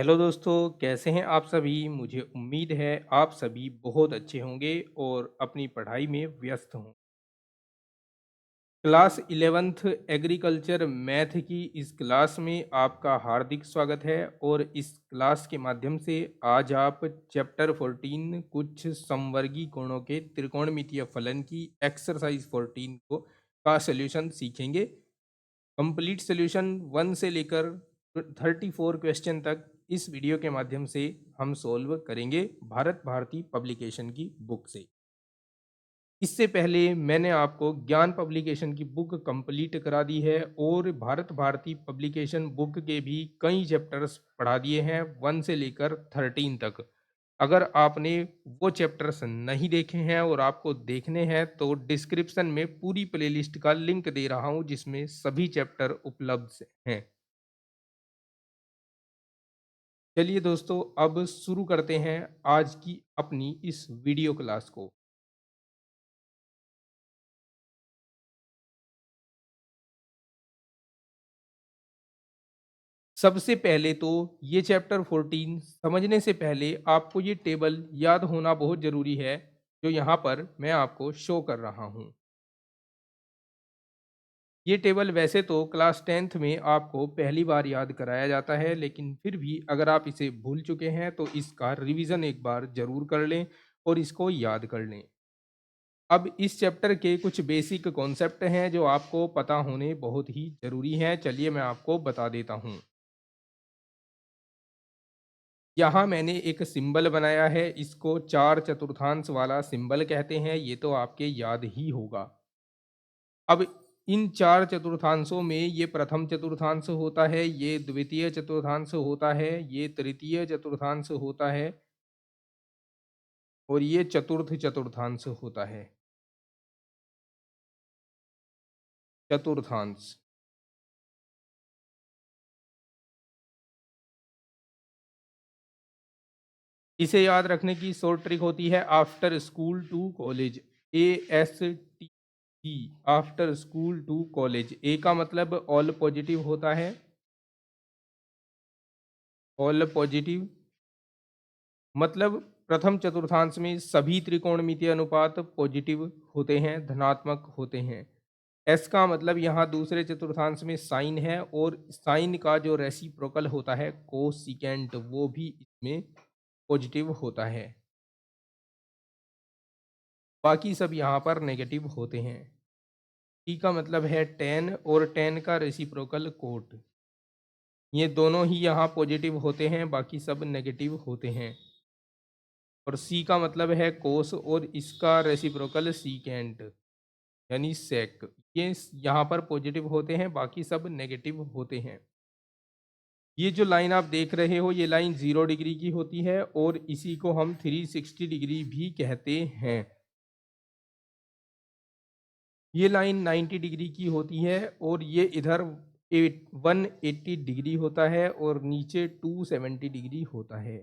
Hello दोस्तों, कैसे हैं आप सभी? मुझे उम्मीद है आप सभी बहुत अच्छे होंगे और अपनी पढ़ाई में व्यस्त हों। क्लास 11th एग्रीकल्चर मैथ की इस क्लास में आपका हार्दिक स्वागत है और इस क्लास के माध्यम से आज आप चैप्टर 14 कुछ समवर्गी कोणों के त्रिकोणमितीय फलन की एक्सरसाइज 14 को का सॉल्यूशन सीखेंगे। कंप्लीट सॉल्यूशन 1 से लेकर 34 क्वेश्चन तक इस वीडियो के माध्यम से हम सॉल्व करेंगे भारत भारती पब्लिकेशन की बुक से। इससे पहले मैंने आपको ज्ञान पब्लिकेशन की बुक कंप्लीट करा दी है और भारत भारती पब्लिकेशन बुक के भी कई चैप्टर्स पढ़ा दिए हैं 1 से लेकर 13 तक। अगर आपने वो चैप्टर्स नहीं देखे हैं और आपको देखने हैं तो डिस्क्रिप्शन में पूरी प्लेलिस्ट का लिंक दे रहा हूं जिसमें सभी चैप्टर उपलब्ध हैं। चलिए दोस्तों, अब शुरू करते हैं आज की अपनी इस वीडियो क्लास को। सबसे पहले तो ये चैप्टर 14 समझने से पहले आपको ये टेबल याद होना बहुत ज़रूरी है, जो यहाँ पर मैं आपको शो कर रहा हूँ। ये टेबल वैसे तो क्लास 10th में आपको पहली बार याद कराया जाता है, लेकिन फिर भी अगर आप इसे भूल चुके हैं तो इसका रिवीजन एक बार ज़रूर कर लें और इसको याद कर लें। अब इस चैप्टर के कुछ बेसिक कॉन्सेप्ट हैं जो आपको पता होने बहुत ही ज़रूरी हैं। चलिए मैं आपको बता देता हूँ। यहाँ मैंने एक सिंबल बनाया है, इसको 4 चतुर्थांश वाला सिंबल कहते हैं, ये तो आपके याद ही होगा। अब इन 4 चतुर्थांशों में ये प्रथम चतुर्थांश होता है, ये द्वितीय चतुर्थांश होता है, ये तृतीय चतुर्थांश होता है और ये चतुर्थ चतुर्थांश होता है। चतुर्थांश। इसे याद रखने की शॉर्ट ट्रिक होती है after school to college. ASTC, after school to college. A का मतलब ऑल पॉजिटिव होता है, ऑल पॉजिटिव मतलब प्रथम चतुर्थांश में सभी त्रिकोणमितीय अनुपात पॉजिटिव होते हैं, धनात्मक होते हैं। एस का मतलब यहाँ दूसरे चतुर्थांश में साइन है और साइन का जो रेसिप्रोकल होता है कोसिकेंट, वो भी इसमें पॉजिटिव होता है। बाकी सब यहाँ पर नेगेटिव होते हैं। टी का मतलब है टेन और टेन का रेसिप्रोकल कोट। ये दोनों ही यहाँ पॉजिटिव होते हैं, बाकी सब नेगेटिव होते हैं। और सी का मतलब है कोस और इसका रेसिप्रोकल सीकेंट यानी सेक। ये यहाँ पर पॉजिटिव होते हैं, बाकी सब नेगेटिव होते हैं। ये जो लाइन आप देख रहे हो, ये लाइन 0 डिग्री की होती है और इसी को हम 360 डिग्री भी कहते हैं। ये लाइन 90 डिग्री की होती है और ये इधर 180 डिग्री होता है और नीचे 270 डिग्री होता है।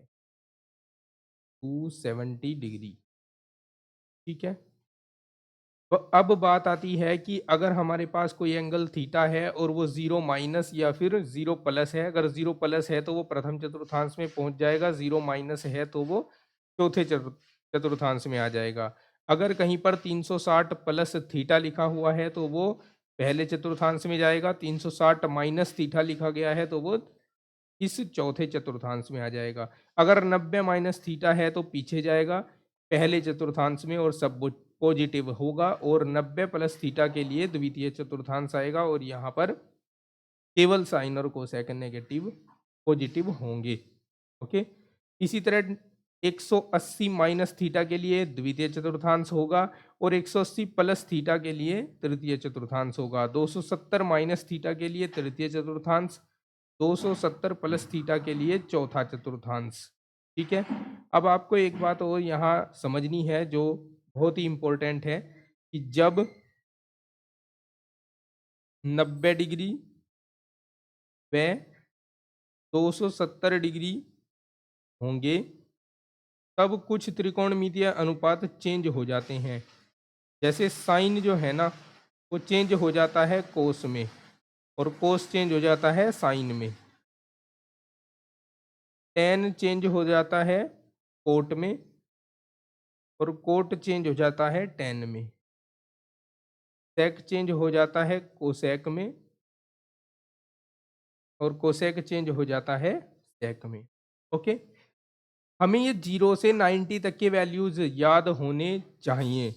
270 डिग्री, ठीक है। तो अब बात आती है कि अगर हमारे पास कोई एंगल थीटा है और वो 0 माइनस या फिर 0 प्लस है। अगर 0 प्लस है तो वो प्रथम चतुर्थांश में पहुंच जाएगा, 0 माइनस है तो वो चौथे चतुर्थांश में आ जाएगा। अगर कहीं पर 360 प्लस थीटा लिखा हुआ है तो वो पहले चतुर्थांश में जाएगा, 360 माइनस थीटा लिखा गया है तो वो इस चौथे चतुर्थांश में आ जाएगा। अगर 90 माइनस थीटा है तो पीछे जाएगा पहले चतुर्थांश में और सब पॉजिटिव होगा, और 90 प्लस थीटा के लिए द्वितीय चतुर्थांश आएगा और यहाँ पर केवल साइन और कोसेक नेगेटिव पॉजिटिव होंगे। ओके, इसी तरह 180 माइनस थीटा के लिए द्वितीय चतुर्थांश होगा और 180 प्लस थीटा के लिए तृतीय चतुर्थांश होगा। 270 माइनस थीटा के लिए तृतीय चतुर्थांश, 270 प्लस थीटा के लिए चौथा चतुर्थांश। ठीक है। अब आपको एक बात और यहाँ समझनी है जो बहुत ही इंपॉर्टेंट है कि जब 90 डिग्री व 270 डिग्री होंगे तब कुछ त्रिकोणमितीय अनुपात चेंज हो जाते हैं। जैसे साइन जो है ना, वो चेंज हो जाता है कोस में और कोस चेंज हो जाता है साइन में। टेन चेंज हो जाता है कोट में और कोट चेंज हो जाता है टेन में, सेक चेंज हो जाता है कोसेक में और कोसेक चेंज हो जाता है सेक में। ओके, हमें ये 0 से 90 तक के वैल्यूज याद होने चाहिए।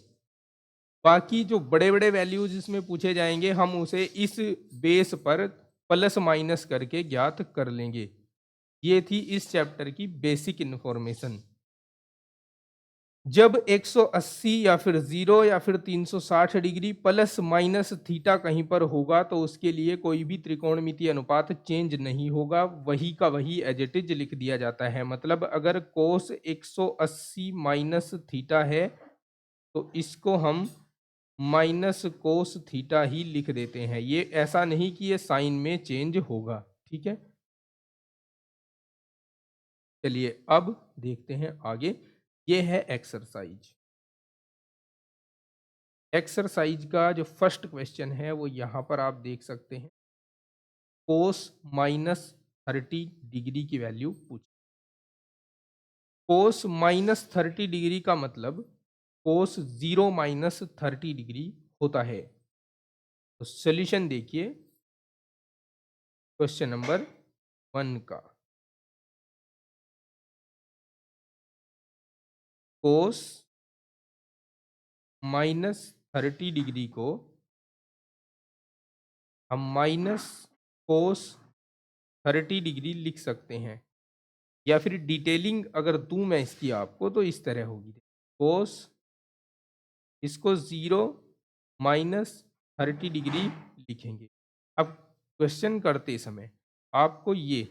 बाकी जो बड़े बड़े वैल्यूज इसमें पूछे जाएंगे हम उसे इस बेस पर प्लस माइनस करके ज्ञात कर लेंगे। ये थी इस चैप्टर की बेसिक इन्फॉर्मेशन। जब 180 या फिर 0 या फिर 360 डिग्री प्लस माइनस थीटा कहीं पर होगा तो उसके लिए कोई भी त्रिकोणमितीय अनुपात चेंज नहीं होगा, वही का वही एज इट इज लिख दिया जाता है। मतलब अगर कोस 180 माइनस थीटा है तो इसको हम माइनस कोस थीटा ही लिख देते हैं। ये ऐसा नहीं कि ये साइन में चेंज होगा, ठीक है। चलिए अब देखते हैं आगे। ये है एक्सरसाइज। एक्सरसाइज का जो फर्स्ट क्वेश्चन है वो यहाँ पर आप देख सकते हैं। कोस माइनस 30 डिग्री की वैल्यू पूछ। कोस माइनस 30 डिग्री का मतलब कोस 0 माइनस 30 डिग्री होता है। तो सॉल्यूशन देखिए क्वेश्चन नंबर 1 का। कोस माइनस 30 डिग्री को हम माइनस कोस 30 डिग्री लिख सकते हैं, या फिर डिटेलिंग अगर दूं मैं इसकी आपको तो इस तरह होगी। कोस इसको 0 माइनस 30 डिग्री लिखेंगे। अब क्वेश्चन करते समय आपको ये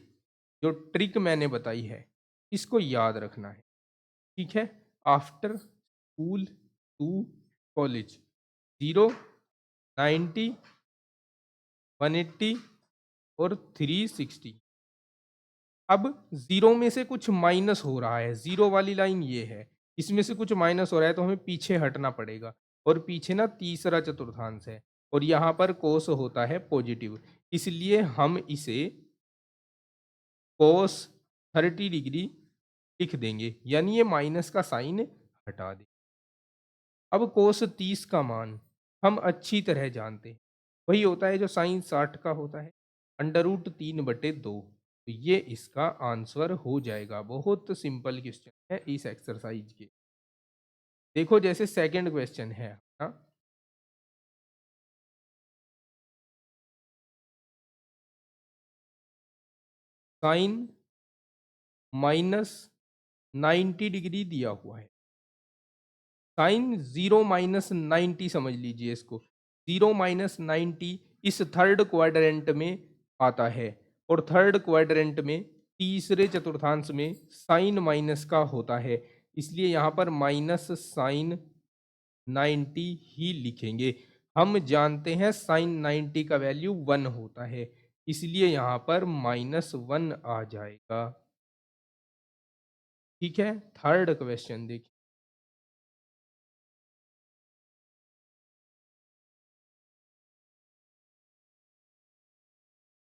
जो ट्रिक मैंने बताई है इसको याद रखना है, ठीक है। आफ्टर स्कूल टू कॉलेज 0, 90, 180 और 360। अब 0 में से कुछ माइनस हो रहा है, 0 वाली लाइन ये है, इसमें से कुछ माइनस हो रहा है तो हमें पीछे हटना पड़ेगा। और पीछे ना तीसरा चतुर्थांश है और यहाँ पर कोस होता है पॉजिटिव, इसलिए हम इसे कोस 30 डिग्री लिख देंगे, यानी ये माइनस का साइन हटा दें। अब कोस 30 का मान हम अच्छी तरह जानते हैं, वही होता है जो साइन 60 का होता है, √3/2। तो ये इसका आंसर हो जाएगा। बहुत सिंपल क्वेश्चन है इस एक्सरसाइज के। देखो जैसे सेकंड क्वेश्चन है ना, साइन माइनस 90 डिग्री दिया हुआ है। साइन 0 माइनस 90 समझ लीजिए इसको। 0 माइनस 90 इस थर्ड क्वाड्रेंट में आता है और थर्ड क्वाड्रेंट में तीसरे चतुर्थांश में साइन माइनस का होता है, इसलिए यहाँ पर माइनस साइन 90 ही लिखेंगे। हम जानते हैं साइन 90 का वैल्यू 1 होता है, इसलिए यहाँ पर -1 आ जाएगा, ठीक है। थर्ड क्वेश्चन देखिए।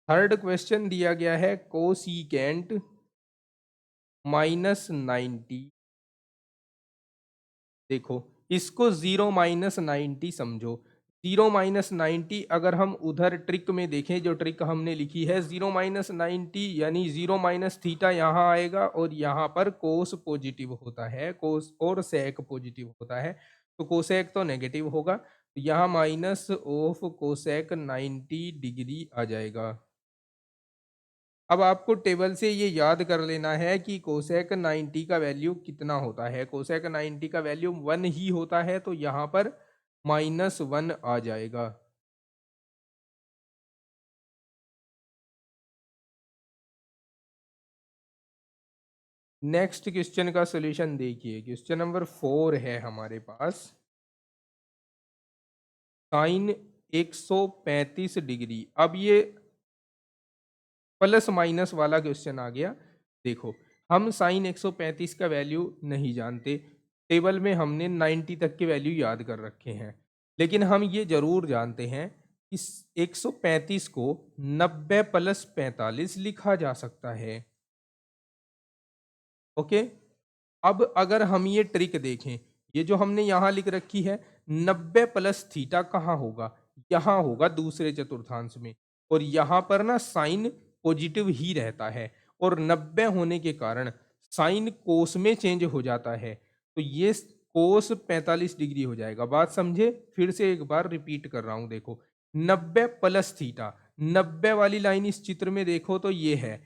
थर्ड क्वेश्चन दिया गया है कोसीकेंट -90। देखो इसको 0 माइनस 90 समझो। 0 माइनस 90 अगर हम उधर ट्रिक में देखें, जो ट्रिक हमने लिखी है 0 माइनस 90 यानी 0 माइनस थीटा यहाँ आएगा और यहाँ पर कोस पॉजिटिव होता है, कोस और सेक पॉजिटिव होता है, तो कोसेक तो नेगेटिव होगा, तो यहाँ माइनस ऑफ कोसेक 90 डिग्री आ जाएगा। अब आपको टेबल से ये याद कर लेना है कि कोसेक 90 का वैल्यू कितना होता है। कोसेक 90 का वैल्यू 1 ही होता है, तो यहाँ पर -1 आ जाएगा। नेक्स्ट क्वेश्चन का सॉल्यूशन देखिए। क्वेश्चन नंबर 4 है हमारे पास। Sine 135 degree. अब ये प्लस माइनस वाला क्वेश्चन आ गया। देखो हम साइन 135 का वैल्यू नहीं जानते, टेबल में हमने 90 तक के वैल्यू याद कर रखे हैं, लेकिन हम ये जरूर जानते हैं कि 135 को 90 + 45 लिखा जा सकता है। ओके। अब अगर हम ये ट्रिक देखें, ये जो हमने यहाँ लिख रखी है 90 प्लस थीटा कहाँ होगा, यहाँ होगा दूसरे चतुर्थांश में, और यहाँ पर ना साइन पॉजिटिव ही रहता है, और 90 होने के कारण साइन कोस में चेंज हो जाता है, तो ये कोस 45 डिग्री हो जाएगा। बात समझे? फिर से एक बार रिपीट कर रहा हूं, देखो 90 प्लस थीटा, 90 वाली लाइन इस चित्र में देखो तो ये है,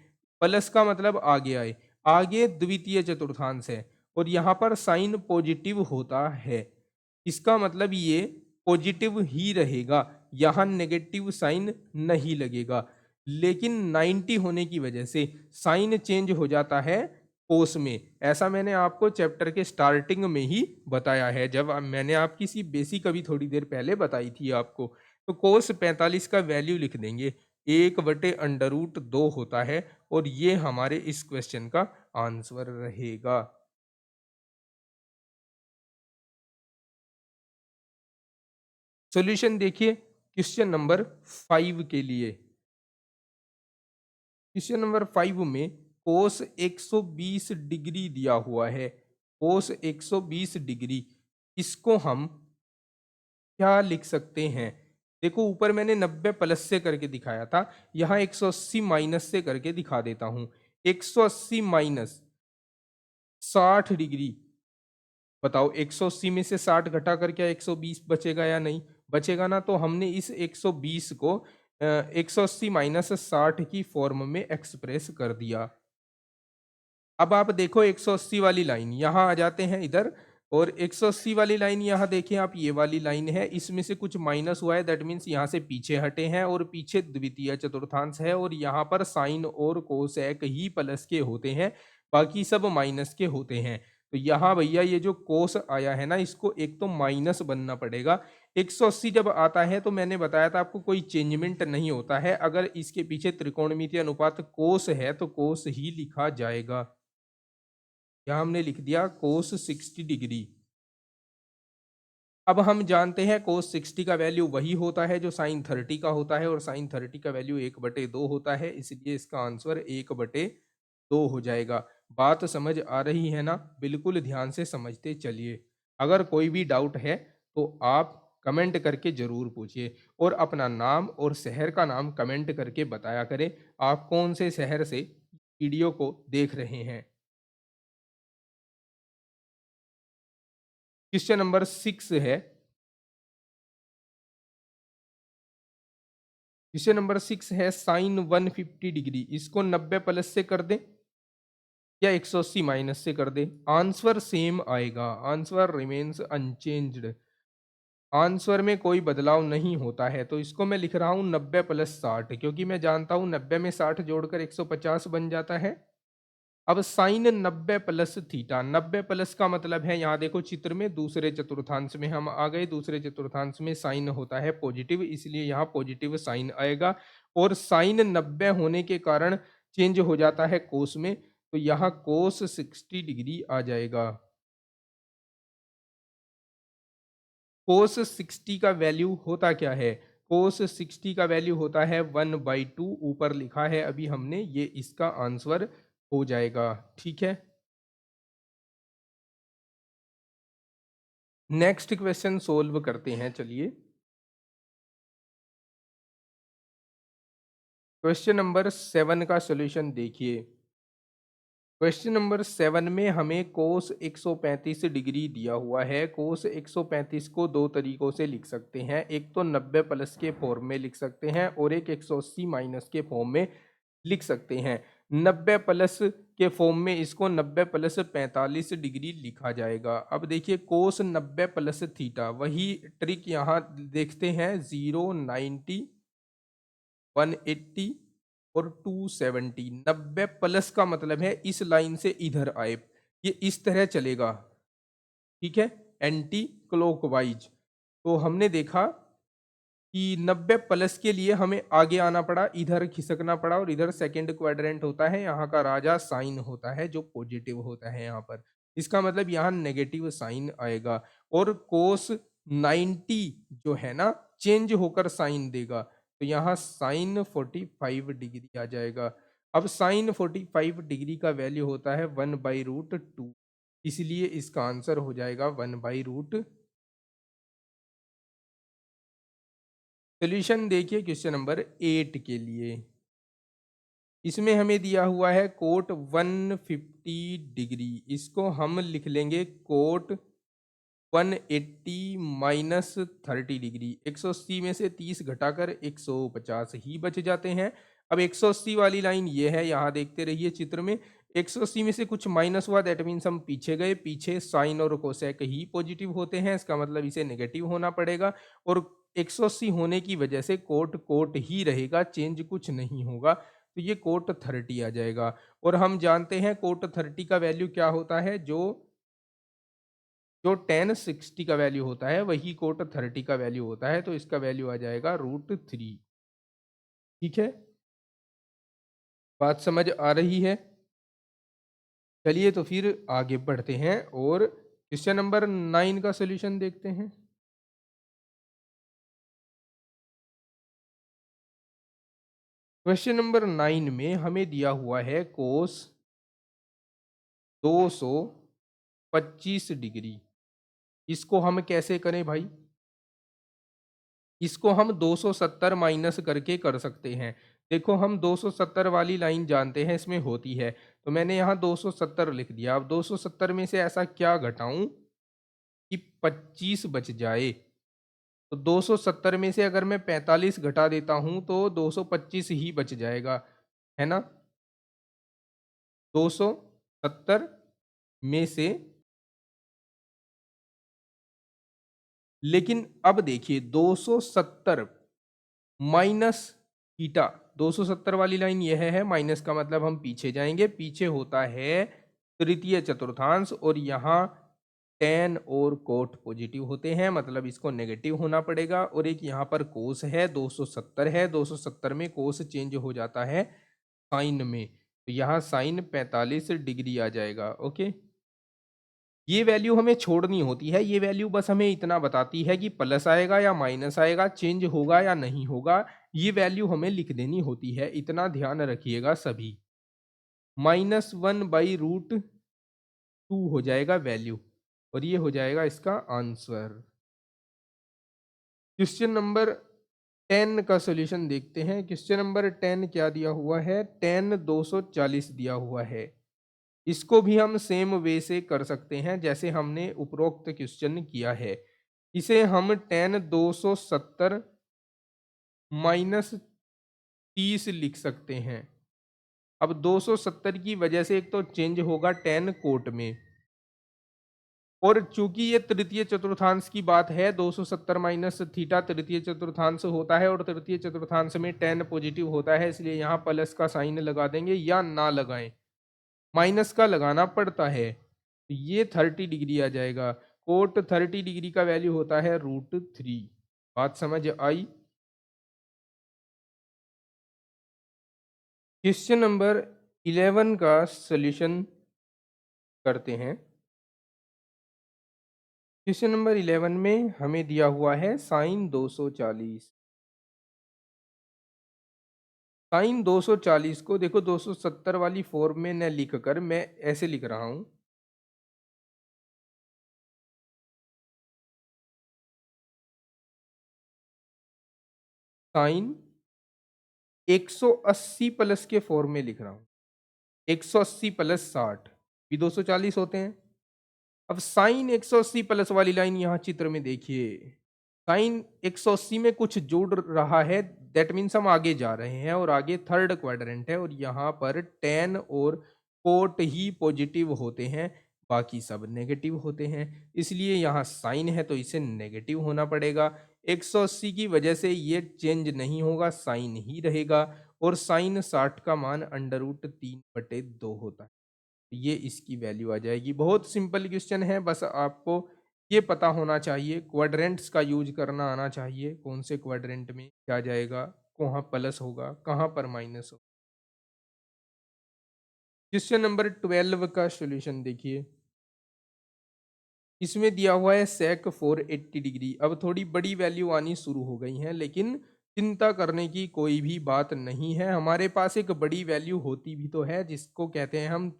प्लस का मतलब आगे आए, आगे द्वितीय चतुर्थांश है, और यहाँ पर साइन पॉजिटिव होता है, इसका मतलब ये पॉजिटिव ही रहेगा, यहाँ नेगेटिव साइन नहीं लगेगा। लेकिन 90 होने की वजह से साइन चेंज हो जाता है कोस में, ऐसा मैंने आपको चैप्टर के स्टार्टिंग में ही बताया है, जब मैंने आपकी सी बेसिक अभी थोड़ी देर पहले बताई थी आपको। तो कोस 45 का वैल्यू लिख देंगे, 1/√2 होता है, और ये हमारे इस क्वेश्चन का आंसर रहेगा। सॉल्यूशन देखिए क्वेश्चन नंबर 5 के लिए। क्वेश्चन नंबर 5 में कोस 120 डिग्री दिया हुआ है, कोस 120 डिग्री, इसको हम क्या लिख सकते हैं? देखो ऊपर मैंने 90 प्लस से करके दिखाया था, यहाँ 180 माइनस से करके दिखा देता हूं। 180 माइनस 60 डिग्री, बताओ 180 में से 60 घटा कर क्या 120 बचेगा या नहीं? बचेगा ना, तो हमने इस 120 को 180 माइनस 60 की फॉर्म में एक्सप्रेस कर दिया। अब आप देखो 180 वाली लाइन यहाँ आ जाते हैं इधर, और 180 वाली लाइन यहाँ देखें आप, ये वाली लाइन है, इसमें से कुछ माइनस हुआ है, दैट मीन्स यहाँ से पीछे हटे हैं, और पीछे द्वितीय चतुर्थांश है, और यहाँ पर साइन और कोसेक ही प्लस के होते हैं, बाकी सब माइनस के होते हैं। तो यहाँ भैया ये जो कोस आया है ना, इसको एक तो माइनस बनना पड़ेगा। 180 जब आता है तो मैंने बताया था आपको कोई चेंजमेंट नहीं होता है, अगर इसके पीछे त्रिकोणमितीय अनुपात कोस है तो कोस ही लिखा जाएगा। यहाँ हमने लिख दिया कोस 60 डिग्री। अब हम जानते हैं कोस 60 का वैल्यू वही होता है जो साइन 30 का होता है, और साइन 30 का वैल्यू 1/2 होता है, इसलिए इसका आंसर 1/2 हो जाएगा। बात समझ आ रही है ना? बिल्कुल ध्यान से समझते चलिए। अगर कोई भी डाउट है तो आप कमेंट करके जरूर पूछिए, और अपना नाम और शहर का नाम कमेंट करके बताया करें आप कौन से शहर से वीडियो को देख रहे हैं। क्वेश्चन नंबर 6 है, क्वेश्चन नंबर 6 है साइन 150 डिग्री, इसको 90 प्लस से कर दें या 180 माइनस से कर दें, आंसर सेम आएगा, आंसर रिमेन्स अनचेंज्ड, आंसर में कोई बदलाव नहीं होता है। तो इसको मैं लिख रहा हूं 90 प्लस 60, क्योंकि मैं जानता हूं 90 में 60 जोड़कर 150 बन जाता है। अब साइन 90 प्लस थीटा, 90 प्लस का मतलब है, यहाँ देखो चित्र में दूसरे चतुर्थांश में हम आ गए, दूसरे चतुर्थांश में साइन होता है पॉजिटिव, इसलिए यहाँ पॉजिटिव साइन आएगा, और साइन 90 होने के कारण चेंज हो जाता है कोस में, तो यहाँ कोस 60 डिग्री आ जाएगा। कोस 60 का वैल्यू होता क्या है? कोस 60 का वैल्यू होता है 1/2, ऊपर लिखा है अभी हमने, ये इसका आंसर हो जाएगा। ठीक है, नेक्स्ट क्वेश्चन सोल्व करते हैं, चलिए। क्वेश्चन नंबर 7 का सॉल्यूशन देखिए। क्वेश्चन नंबर 7 में हमें कोस 135 डिग्री दिया हुआ है। कोस 135 को दो तरीकों से लिख सकते हैं, एक तो 90 प्लस के फॉर्म में लिख सकते हैं, और एक 180 माइनस के फॉर्म में लिख सकते हैं। 90 प्लस के फॉर्म में इसको 90 प्लस 45 डिग्री लिखा जाएगा। अब देखिए कोस 90 प्लस थीटा, वही ट्रिक यहाँ देखते हैं, 0, 90, 180 और 270। 90 प्लस का मतलब है इस लाइन से इधर आए, ये इस तरह चलेगा, ठीक है, एंटी क्लॉकवाइज। तो हमने देखा कि 90 प्लस के लिए हमें आगे आना पड़ा, इधर खिसकना पड़ा, और इधर सेकंड क्वाड्रेंट होता है, यहाँ का राजा साइन होता है जो पॉजिटिव होता है यहाँ पर, इसका मतलब यहाँ नेगेटिव साइन आएगा, और कोस 90 जो है ना चेंज होकर साइन देगा, तो यहाँ साइन 45 डिग्री आ जाएगा। अब साइन 45 डिग्री का वैल्यू होता है 1/√2, इसलिए इसका आंसर हो जाएगा 1/√। सोल्यूशन देखिए क्वेश्चन नंबर 8 के लिए। इसमें हमें दिया हुआ है कोट 150 डिग्री, इसको हम लिख लेंगे कोट 180 माइनस 30 डिग्री। 180 में से 30 घटाकर 150 ही बच जाते हैं। अब 180 वाली लाइन ये है, यहाँ देखते रहिए चित्र में। 180 में से कुछ माइनस हुआ, दैट मीन्स हम पीछे गए। पीछे साइन और कोसेक ही पॉजिटिव होते हैं, इसका मतलब इसे नेगेटिव होना पड़ेगा। और 180 होने की वजह से कोट कोट ही रहेगा, चेंज कुछ नहीं होगा, तो ये कोट 30 आ जाएगा। और हम जानते हैं कोट 30 का वैल्यू क्या होता है, जो जो tan 60 का वैल्यू होता है वही कोट 30 का वैल्यू होता है, तो इसका वैल्यू आ जाएगा √3। ठीक है, बात समझ आ रही है? चलिए तो फिर आगे बढ़ते हैं और क्वेश्चन नंबर 9 का सोल्यूशन देखते हैं। क्वेश्चन नंबर 9 में हमें दिया हुआ है कोस 225 डिग्री। इसको हम कैसे करें भाई? इसको हम 270 माइनस करके कर सकते हैं। देखो हम 270 वाली लाइन जानते हैं इसमें होती है, तो मैंने यहाँ 270 लिख दिया। अब 270 में से ऐसा क्या घटाऊं कि 25 बच जाए? तो 270 में से अगर मैं 45 घटा देता हूं तो 225 ही बच जाएगा, है ना? 270 में से, लेकिन अब देखिए 270 माइनस थीटा, 270 वाली लाइन यह है, माइनस का मतलब हम पीछे जाएंगे। पीछे होता है तृतीय चतुर्थांश, और यहाँ tan और कोट पॉजिटिव होते हैं, मतलब इसको नेगेटिव होना पड़ेगा। और एक यहाँ पर कोस है, 270 है, 270 में कोस चेंज हो जाता है साइन में, तो यहाँ साइन 45 डिग्री आ जाएगा। ओके, ये वैल्यू हमें छोड़नी होती है, ये वैल्यू बस हमें इतना बताती है कि प्लस आएगा या माइनस आएगा, चेंज होगा या नहीं होगा, ये वैल्यू हमें लिख देनी होती है, इतना ध्यान रखिएगा सभी। -1/√2 हो जाएगा वैल्यू, और ये हो जाएगा इसका आंसर। क्वेश्चन नंबर 10 का सॉल्यूशन देखते हैं। क्वेश्चन नंबर 10 क्या दिया हुआ है? tan 240 दिया हुआ है। इसको भी हम सेम वे से कर सकते हैं जैसे हमने उपरोक्त क्वेश्चन किया है। इसे हम tan 270 माइनस 30 लिख सकते हैं। अब 270 की वजह से एक तो चेंज होगा tan कोट में, और चूंकि ये तृतीय चतुर्थांश की बात है, 270 माइनस थीटा तृतीय चतुर्थांश होता है, और तृतीय चतुर्थांश में tan पॉजिटिव होता है, इसलिए यहाँ प्लस का साइन लगा देंगे या ना लगाएं, माइनस का लगाना पड़ता है, तो ये 30 डिग्री आ जाएगा। कोट 30 डिग्री का वैल्यू होता है √3। बात समझ आई? क्वेश्चन नंबर 11 का सॉल्यूशन करते हैं। क्वेश्चन नंबर 11 में हमें दिया हुआ है साइन 240। साइन 240 को देखो 270 वाली फॉर्म में न लिख कर मैं ऐसे लिख रहा हूं, साइन 180 प्लस के फॉर्म में लिख रहा हूं। 180 प्लस 60 भी 240 होते हैं। अब साइन 180 प्लस वाली लाइन यहाँ चित्र में देखिए, साइन 180 में कुछ जोड़ रहा है, दैट मीन्स हम आगे जा रहे हैं, और आगे थर्ड क्वाड्रेंट है, और यहाँ पर tan और कोट ही पॉजिटिव होते हैं, बाकी सब नेगेटिव होते हैं, इसलिए यहाँ साइन है तो इसे नेगेटिव होना पड़ेगा। 180 की वजह से ये चेंज नहीं होगा, साइन ही रहेगा, और साइन 60 का मान √3/2 होता है, ये इसकी वैल्यू आ जाएगी। बहुत सिंपल क्वेश्चन है, बस आपको ये पता होना चाहिए, क्वाड्रेंट्स का यूज करना आना चाहिए, कौन से क्वाड्रेंट में क्या जाएगा, कहाँ प्लस होगा, कहाँ पर माइनस होगा। क्वेश्चन नंबर 12 का सॉल्यूशन देखिए। इसमें दिया हुआ है सेक 480 डिग्री। अब थोड़ी बड़ी वैल्यू आनी शुरू हो गई हैं, लेकिन चिंता करने की कोई भी बात नहीं है। हमारे पास एक बड़ी वैल्यू होती भी तो है जिसको कहते हैं हम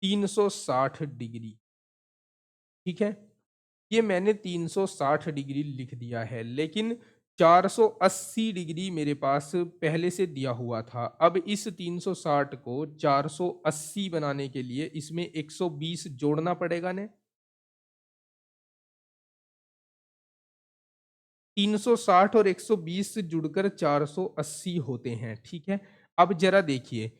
360 डिग्री। ठीक है, ये मैंने 360 डिग्री लिख दिया है, लेकिन 480 डिग्री मेरे पास पहले से दिया हुआ था। अब इस 360 को 480 बनाने के लिए इसमें 120 जोड़ना पड़ेगा ने। 360 और 120 जुड़कर 480 होते हैं। ठीक है, अब जरा देखिए,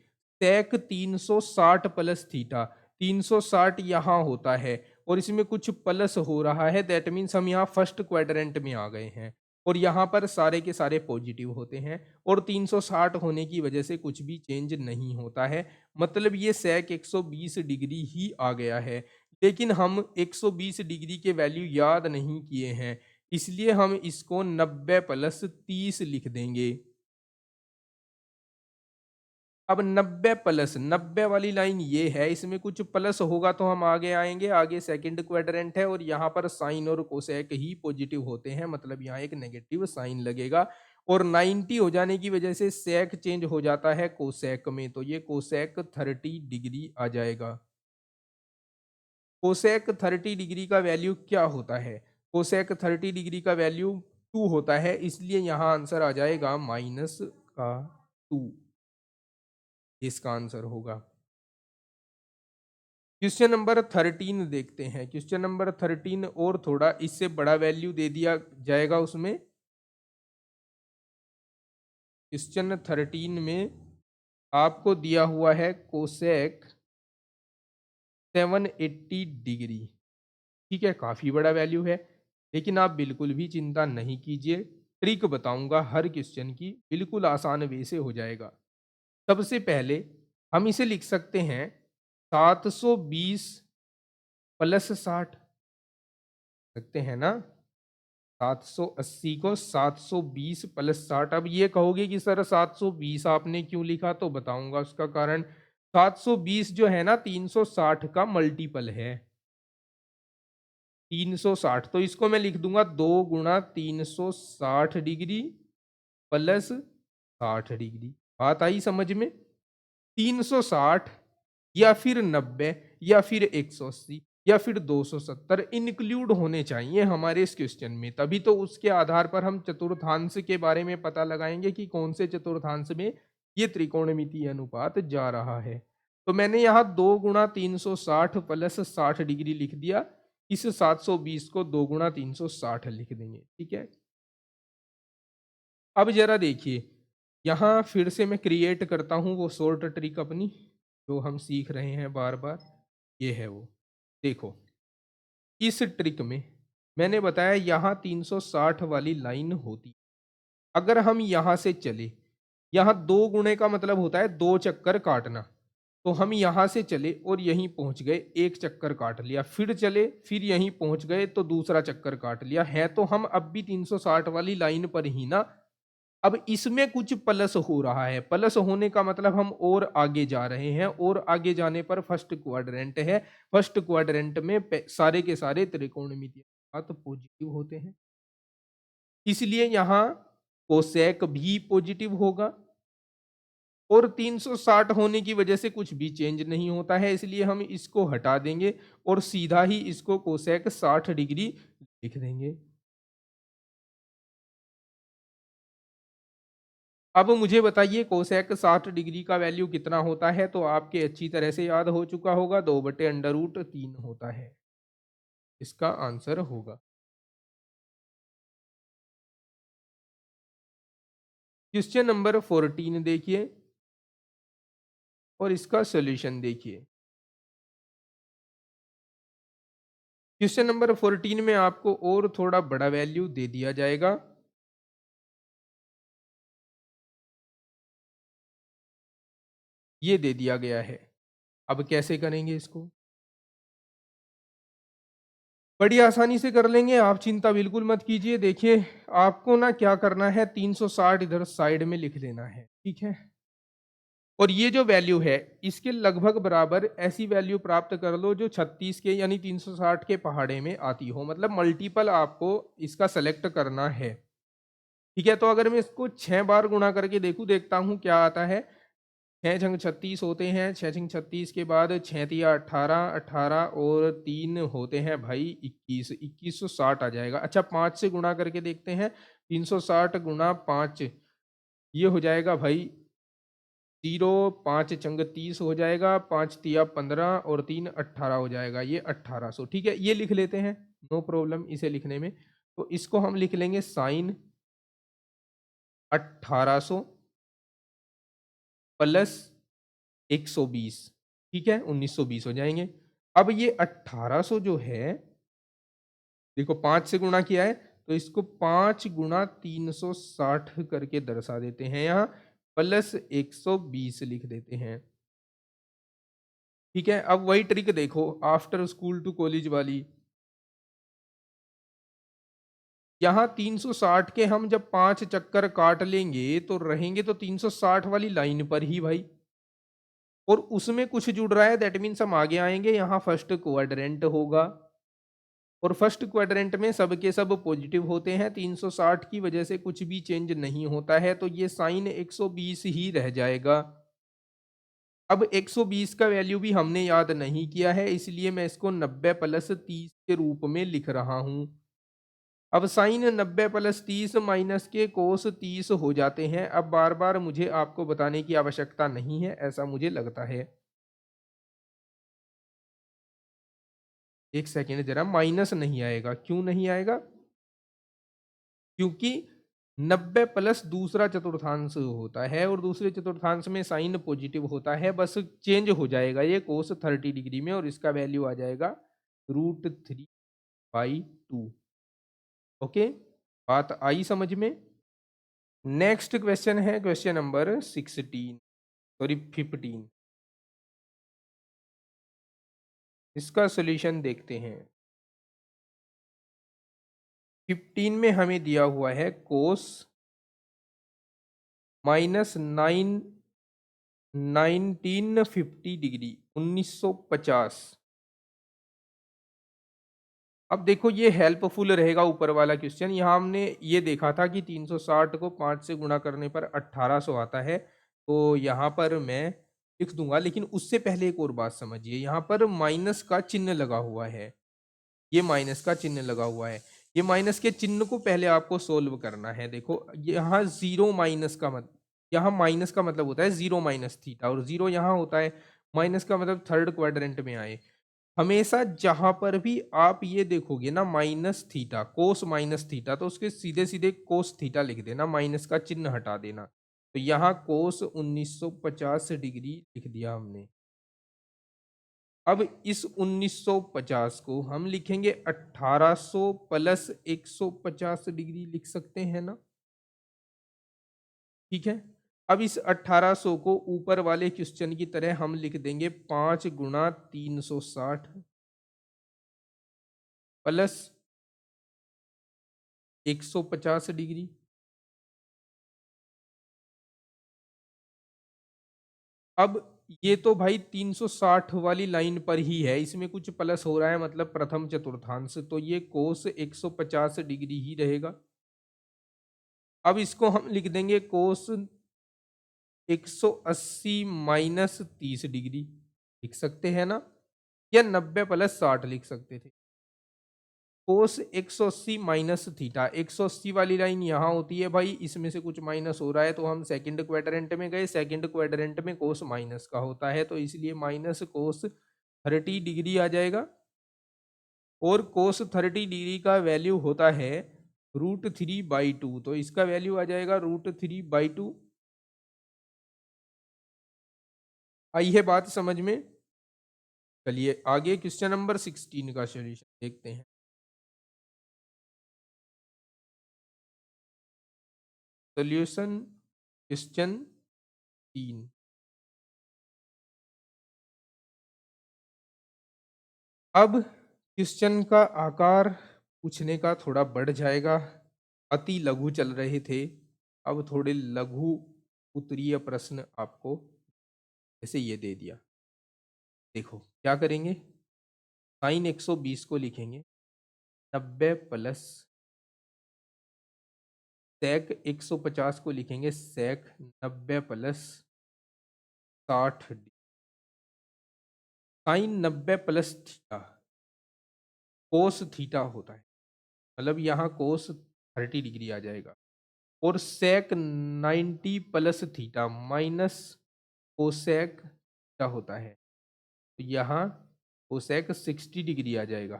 sec 360 प्लस थीटा, 360 यहाँ होता है और इसमें कुछ प्लस हो रहा है, दैट मीन्स हम यहाँ फर्स्ट क्वाड्रेंट में आ गए हैं और यहाँ पर सारे के सारे पॉजिटिव होते हैं और 360 होने की वजह से कुछ भी चेंज नहीं होता है, मतलब ये sec 120 डिग्री ही आ गया है। लेकिन हम 120 डिग्री के वैल्यू याद नहीं किए हैं, इसलिए हम इसको 90 प्लस 30 लिख देंगे। अब 90 प्लस 90 वाली लाइन ये है, इसमें कुछ प्लस होगा तो हम आगे आएंगे, आगे सेकंड क्वाड्रेंट है और यहाँ पर साइन और कोसेक ही पॉजिटिव होते हैं, मतलब यहाँ एक नेगेटिव साइन लगेगा और 90 हो जाने की वजह से सेक चेंज हो जाता है कोसेक में, तो ये कोसेक 30 डिग्री आ जाएगा। कोसेक 30 डिग्री का वैल्यू क्या होता है? कोसेक 30 डिग्री का वैल्यू 2 होता है, इसलिए यहाँ आंसर आ जाएगा माइनस का 2, इसका आंसर होगा। क्वेश्चन नंबर 13 देखते हैं। क्वेश्चन नंबर 13 और थोड़ा इससे बड़ा वैल्यू दे दिया जाएगा उसमें। क्वेश्चन 13 में आपको दिया हुआ है कोसेक 780 डिग्री। ठीक है, काफ़ी बड़ा वैल्यू है, लेकिन आप बिल्कुल भी चिंता नहीं कीजिए, ट्रिक बताऊंगा हर क्वेश्चन की, बिल्कुल आसान वे से हो जाएगा। सबसे पहले हम इसे लिख सकते हैं 720 प्लस 60, सकते हैं ना, 780 को 720 प्लस 60। अब ये कहोगे कि सर 720 आपने क्यों लिखा, तो बताऊंगा उसका कारण। 720 जो है ना 360 का मल्टीपल है, 360, तो इसको मैं लिख दूंगा 2 गुणा 360 डिग्री प्लस 60 डिग्री। बात आई समझ में? 360 या फिर 90 या फिर 180 या फिर 270 इंक्लूड होने चाहिए हमारे इस क्वेश्चन में, तभी तो उसके आधार पर हम चतुर्थांश के बारे में पता लगाएंगे कि कौन से चतुर्थांश में ये त्रिकोणमितीय अनुपात जा रहा है। तो मैंने यहाँ 2 गुणा 360 प्लस 60 डिग्री लिख दिया, इस 720 को 2 गुणा 360 लिख देंगे। ठीक है, अब जरा देखिए, यहाँ फिर से मैं क्रिएट करता हूँ वो शॉर्ट ट्रिक अपनी जो हम सीख रहे हैं बार बार, ये है वो। देखो, इस ट्रिक में मैंने बताया यहाँ 360 वाली लाइन होती, अगर हम यहाँ से चले, यहाँ 2 गुणे का मतलब होता है 2 चक्कर काटना, तो हम यहाँ से चले और यहीं पहुंच गए, एक चक्कर काट लिया, फिर चले फिर यहीं पहुंच गए तो दूसरा चक्कर काट लिया है, तो हम अब भी 360 वाली लाइन पर ही ना। अब इसमें कुछ प्लस हो रहा है, प्लस होने का मतलब हम और आगे जा रहे हैं, और आगे जाने पर फर्स्ट क्वाड्रेंट है, फर्स्ट क्वाड्रेंट में सारे के सारे त्रिकोणमितीय अनुपात पॉजिटिव होते हैं, इसलिए यहाँ कोसेक भी पॉजिटिव होगा और 360 होने की वजह से कुछ भी चेंज नहीं होता है, इसलिए हम इसको हटा देंगे और सीधा ही इसको कोसेक 60 डिग्री लिख देंगे। अब मुझे बताइए कोसेक 60 डिग्री का वैल्यू कितना होता है, तो आपके अच्छी तरह से याद हो चुका होगा, 2/√3 होता है, इसका आंसर होगा। क्वेश्चन नंबर 14 देखिए और इसका सॉल्यूशन देखिए। क्वेश्चन नंबर 14 में आपको और थोड़ा बड़ा वैल्यू दे दिया जाएगा, ये दे दिया गया है। अब कैसे करेंगे इसको? बड़ी आसानी से कर लेंगे, आप चिंता बिल्कुल मत कीजिए। देखिए, आपको ना क्या करना है, 360 इधर साइड में लिख लेना है। ठीक है, और ये जो वैल्यू है इसके लगभग बराबर ऐसी वैल्यू प्राप्त कर लो जो 36 के यानी 360 के पहाड़े में आती हो, मतलब मल्टीपल आपको इसका सेलेक्ट करना है। ठीक है, तो अगर मैं इसको 6 बार गुणा करके देखता हूँ क्या आता है। 6 छंग 36 होते हैं, 6 छंग 36 के बाद 6 तिया 18, 18 और 3 होते हैं भाई 21, 2160 आ जाएगा। अच्छा 5 से गुणा करके देखते हैं, 360 गुणा 5, ये हो जाएगा भाई 0, 5 चंग 30 हो जाएगा, 5 तिया 15 और 3 18 हो जाएगा, ये 1800। ठीक है, ये लिख लेते हैं, नो प्रॉब्लम इसे लिखने में। तो इसको हम लिख लेंगे साइन 1800 प्लस 120, ठीक है 1920 हो जाएंगे। अब ये 1800 जो है, देखो 5 से गुणा किया है, तो इसको 5 गुणा 360 करके दर्शा देते हैं यहाँ, प्लस 120 लिख देते हैं। ठीक है, अब वही ट्रिक देखो आफ्टर स्कूल टू कॉलेज वाली। यहाँ 360 के हम जब 5 चक्कर काट लेंगे तो रहेंगे तो 360 वाली लाइन पर ही भाई, और उसमें कुछ जुड़ रहा है, दैट मीन्स हम आगे आएंगे, यहाँ फर्स्ट क्वाड्रेंट होगा, और फर्स्ट क्वाड्रेंट में सब के सब पॉजिटिव होते हैं, 360 की वजह से कुछ भी चेंज नहीं होता है, तो ये साइन 120 ही रह जाएगा। अब 120 का वैल्यू भी हमने याद नहीं किया है, इसलिए मैं इसको 90 प्लस 30 के रूप में लिख रहा हूं। अब साइन 90 प्लस 30 माइनस के कोस 30 हो जाते हैं। अब बार बार मुझे आपको बताने की आवश्यकता नहीं है, ऐसा मुझे लगता है। एक सेकेंड जरा, माइनस नहीं आएगा, क्यों नहीं आएगा? क्योंकि 90 प्लस दूसरा चतुर्थांश होता है, और दूसरे चतुर्थांश में साइन पॉजिटिव होता है, बस चेंज हो जाएगा ये कोस 30 डिग्री में, और इसका वैल्यू आ जाएगा √3/2। ओके, बात आई समझ में? नेक्स्ट क्वेश्चन है क्वेश्चन नंबर 15। इसका सॉल्यूशन देखते हैं। 15 में हमें दिया हुआ है कोस -9 1950 डिग्री 1950। अब देखो ये हेल्पफुल रहेगा ऊपर वाला क्वेश्चन। यहाँ हमने ये देखा था कि 360 को 5 से गुणा करने पर 1800 आता है, तो यहाँ पर मैं लिख दूंगा, लेकिन उससे पहले एक और बात समझिए। यहाँ पर माइनस का चिन्ह लगा हुआ है, ये माइनस का चिन्ह लगा हुआ है, ये माइनस के चिन्ह को पहले आपको सोल्व करना है। देखो यहाँ जीरो माइनस का मतलब, यहाँ माइनस का मतलब होता है जीरो माइनस थीटा, और जीरो यहाँ होता है, माइनस का मतलब थर्ड क्वाड्रेंट में आए। हमेशा जहां पर भी आप ये देखोगे ना माइनस थीटा, कोस माइनस थीटा, तो उसके सीधे सीधे कोस थीटा लिख देना, माइनस का चिन्ह हटा देना। तो यहाँ कोस 1950 डिग्री लिख दिया हमने। अब इस 1950 को हम लिखेंगे 1800 प्लस 150 डिग्री लिख सकते हैं ना? ठीक है, अब इस 1800 को ऊपर वाले क्वेश्चन की तरह हम लिख देंगे 5 गुणा 360 प्लस 150 डिग्री। अब ये तो भाई 360 वाली लाइन पर ही है, इसमें कुछ प्लस हो रहा है, मतलब प्रथम चतुर्थांश, तो ये कोस 150 डिग्री ही रहेगा। अब इसको हम लिख देंगे कोस 180 माइनस 30 डिग्री लिख सकते हैं ना, या 90 प्लस 60 लिख सकते थे। कोस 180 माइनस थीटा, 180 वाली लाइन यहाँ होती है भाई, इसमें से कुछ माइनस हो रहा है, तो हम सेकंड क्वाड्रेंट में गए, सेकंड क्वाड्रेंट में कोस माइनस का होता है, तो इसलिए माइनस कोस 30 डिग्री आ जाएगा। और कोस 30 डिग्री का वैल्यू होता है √3/2, तो इसका वैल्यू आ जाएगा √3/2। आई है बात समझ में? चलिए आगे क्वेश्चन नंबर 16 का सॉल्यूशन देखते हैं। Solution question 3। अब क्वेश्चन का आकार पूछने का थोड़ा बढ़ जाएगा, अति लघु चल रहे थे, अब थोड़े लघु उत्तरीय प्रश्न आपको जैसे ये दे दिया। देखो क्या करेंगे, साइन 120 को लिखेंगे 90 प्लस सेक 150 को लिखेंगे sec 90 plus 60 sine 90 plus theta cos theta होता है, मतलब यहाँ कोस 30 डिग्री आ जाएगा। और सेक 90 plus theta minus cosec theta होता है, तो यहाँ कोसेक 60 डिग्री आ जाएगा।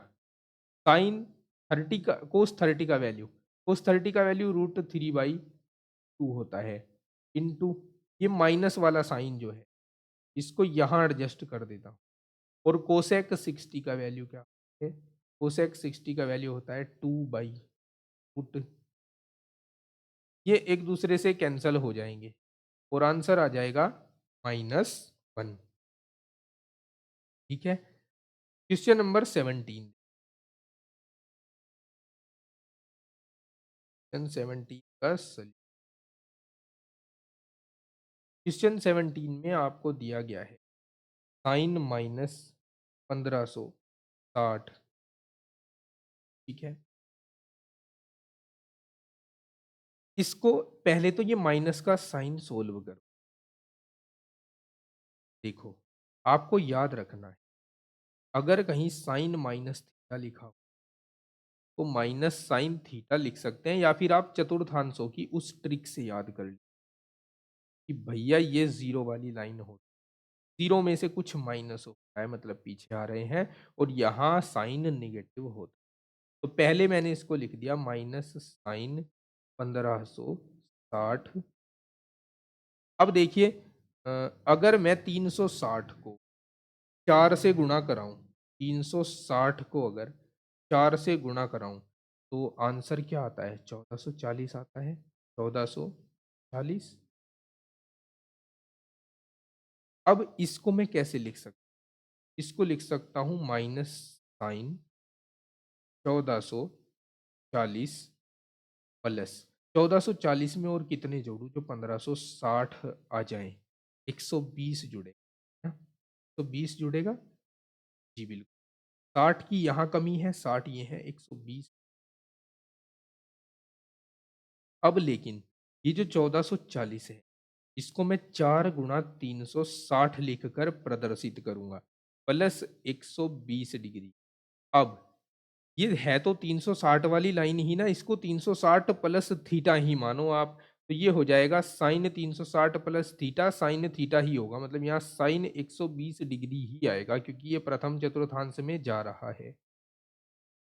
साइन 30 का कोस 30 का वैल्यू √3/2 होता है, इनटू ये माइनस वाला साइन जो है इसको यहाँ एडजस्ट कर देता हूँ। और कोसेक 60 का वैल्यू क्या है? कोसेक 60 का वैल्यू होता है 2/√। ये एक दूसरे से कैंसल हो जाएंगे और आंसर आ जाएगा -1। ठीक है। Question number 17। का क्वेश्चन 17 में आपको दिया गया है साइन -1560। ठीक है, इसको पहले तो ये माइनस का साइन सोल्व करो। देखो, आपको याद रखना है अगर कहीं साइन माइनस थीटा लिखा हो तो माइनस साइन थीटा लिख सकते हैं, या फिर आप चतुर्थांशों की उस ट्रिक से याद कर लीजिए कि भैया ये जीरो वाली लाइन हो, जीरो में से कुछ माइनस होता है मतलब पीछे आ रहे हैं, और यहाँ साइन निगेटिव होता है। तो पहले मैंने इसको लिख दिया माइनस साइन 1560। अब देखिए, अगर मैं 360 को 4 से गुणा कराऊं, 360 को अगर 4 से गुणा कराऊं तो आंसर क्या आता है? 1440 आता है। 1440। अब इसको मैं कैसे लिख सकता हूँ? इसको लिख सकता हूँ माइनस साइन 1440 प्लस 1440 में और कितने जोड़ू जो 1560 आ जाए? 120 जुड़े ना, तो 20 जुड़ेगा। जी बिल्कुल, 60 की यहाँ कमी है, 60 ये है, 120। अब लेकिन ये जो 1440 है इसको मैं 4 × 360 लिखकर प्रदर्शित करूंगा प्लस 120 डिग्री। अब ये है तो 360 वाली लाइन ही ना, इसको 360 प्लस थीटा ही मानो आप, तो ये हो जाएगा sine 360 plus theta, sine theta ही होगा, मतलब यहाँ साइन 120 डिग्री ही आएगा क्योंकि ये प्रथम चतुर्थांश में जा रहा है।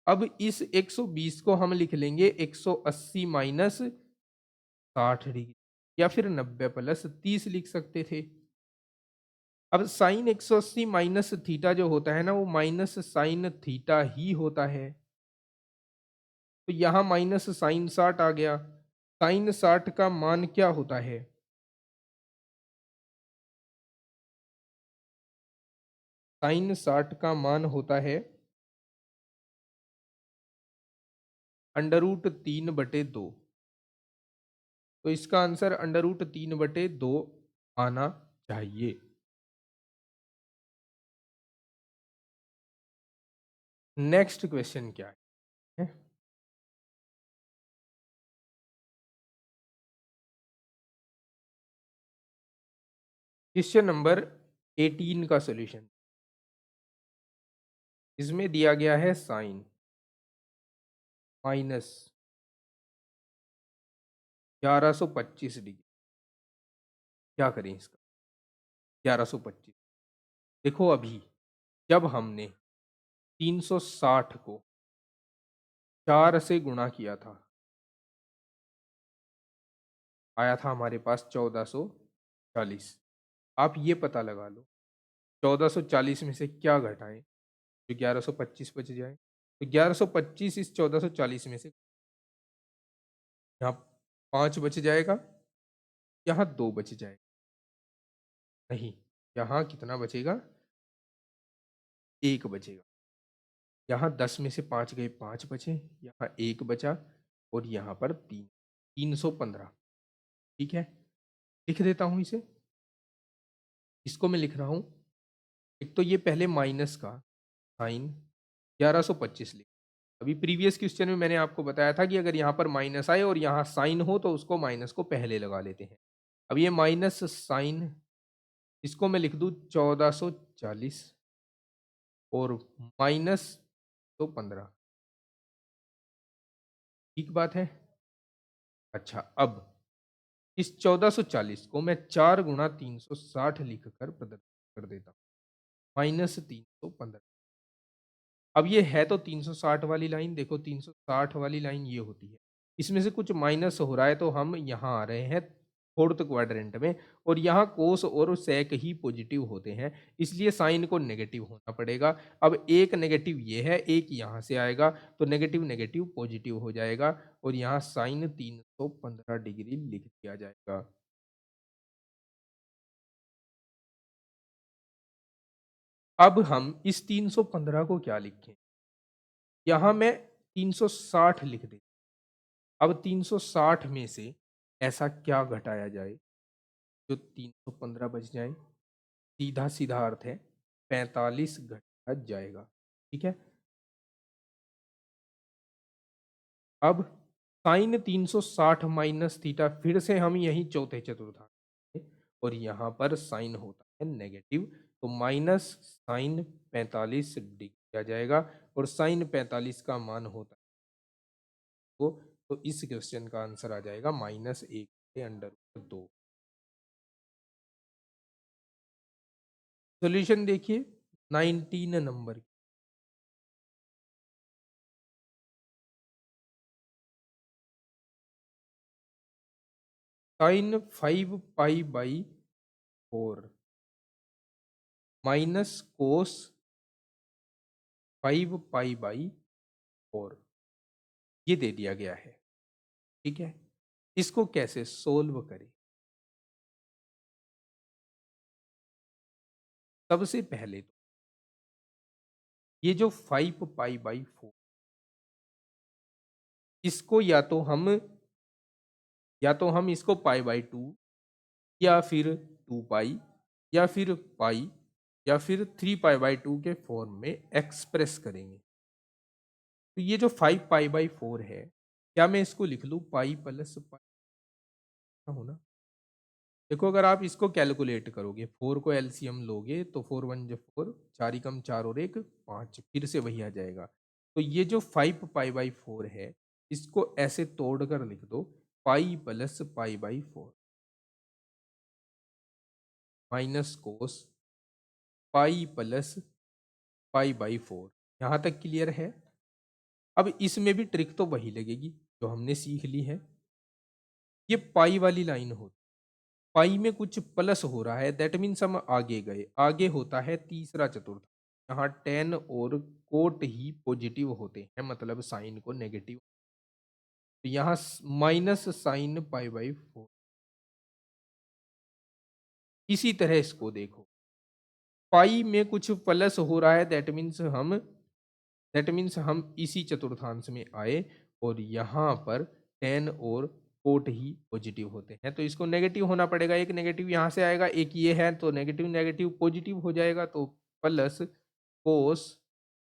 अब इस 120 को हम लिख लेंगे 180 माइनस 60 डिग्री, या फिर 90 प्लस 30 लिख सकते थे। अब साइन 180 माइनस थीटा जो होता है ना वो माइनस साइन थीटा ही होता है, तो यहां माइनस साइन 60 आ गया। साइन 60 का मान क्या होता है? साइन 60 का मान होता है √3/2। तो इसका आंसर √3/2 आना चाहिए। नेक्स्ट क्वेश्चन क्या है? क्वेश्चन नंबर 18 का सॉल्यूशन। इसमें दिया गया है साइन -1125 डिग्री। क्या करें इसका? 1125, देखो अभी जब हमने 360 को 4 से गुणा किया था आया था हमारे पास 1440। आप ये पता लगा लो 1440 में से क्या घटाएं जो 1125 बच जाए। तो 1125 इस 1440 में से यहाँ 5 बच जाएगा, यहाँ 2 बच जाएगा। नहीं, यहाँ कितना बचेगा? 1 बचेगा। यहाँ 10 में से 5 गए, 5 बचे, यहाँ 1 बचा, और यहाँ पर 315। ठीक है, लिख देता हूँ इसे। इसको मैं लिख रहा हूँ, एक तो ये पहले माइनस का साइन 1125 लिख, अभी प्रीवियस क्वेश्चन में मैंने आपको बताया था कि अगर यहाँ पर माइनस आए और यहाँ साइन हो तो उसको माइनस को पहले लगा लेते हैं। अब ये माइनस साइन, इसको मैं लिख दूँ 1440 और माइनस 215। ठीक बात है। अच्छा, अब इस 1440 को मैं 4 गुणा 360 लिख कर प्रदर्शित कर देता हूँ, माइनस 315। अब ये है तो 360 वाली लाइन, देखो 360 वाली लाइन ये होती है। इसमें से कुछ माइनस हो रहा है तो हम यहाँ आ रहे हैं फोर्थ क्वाड्रेंट में, और यहाँ कोस और सेक ही पॉजिटिव होते हैं, इसलिए साइन को नेगेटिव होना पड़ेगा। अब एक नेगेटिव ये है, एक यहाँ से आएगा, तो नेगेटिव नेगेटिव पॉजिटिव हो जाएगा और यहाँ साइन 315 डिग्री लिख दिया जाएगा। अब हम इस 315 को क्या लिखें, यहाँ मैं 360 लिख देता। अब 360 में से ऐसा क्या घटाया जाए जो 315 बच जाए, सीधा सीधा अर्थ है 45 घटा जाएगा। ठीक है। अब साइन 360 माइनस थीटा, फिर से हम यही चौथे चतुर्थांश में, और यहाँ पर साइन होता है नेगेटिव, तो माइनस साइन 45 डिग्री आ जाएगा, और साइन 45 का मान होता है तो इस क्वेश्चन का आंसर आ जाएगा -1/√2। सॉल्यूशन देखिए 19 नंबर, साइन 5 पाई/4 माइनस कोस 5 पाई/4 ये दे दिया गया है। ठीक है, इसको कैसे सोल्व करें? सबसे पहले तो ये जो 5 पाई/4, इसको या तो हम इसको पाई/2 या फिर 2 पाई या फिर पाई या फिर 3 पाई/2 के फॉर्म में एक्सप्रेस करेंगे। तो ये जो 5 पाई/4 है, क्या मैं इसको लिख लूँ पाई प्लस पाई होना? देखो, अगर आप इसको कैलकुलेट करोगे, 4 को एलसीएम लोगे तो 4 1 जो 4, 4 एकम 4 और 1 5, फिर से वही आ जाएगा। तो ये जो 5 पाई/4 है, इसको ऐसे तोड़ कर लिख दो पाई प्लस पाई/4 माइनस कोस पाई प्लस पाई/4। यहाँ तक क्लियर है? अब इसमें भी ट्रिक तो वही लगेगी जो हमने सीख ली है। ये पाई वाली लाइन होती, पाई में कुछ प्लस हो रहा है, दैट मीन्स हम आगे गए, आगे होता है तीसरा चतुर्थ, यहाँ टेन और कोट ही पॉजिटिव होते हैं, मतलब साइन को नेगेटिव, तो यहाँ माइनस साइन पाई/4। इसी तरह इसको देखो, पाई में कुछ प्लस हो रहा है, दैट मीन्स हम इसी चतुर्थांश में आए, और यहाँ पर टेन और कोट ही पॉजिटिव होते हैं, तो इसको नेगेटिव होना पड़ेगा। एक नेगेटिव यहाँ से आएगा, एक ये है, तो नेगेटिव नेगेटिव पॉजिटिव हो जाएगा, तो प्लस कोस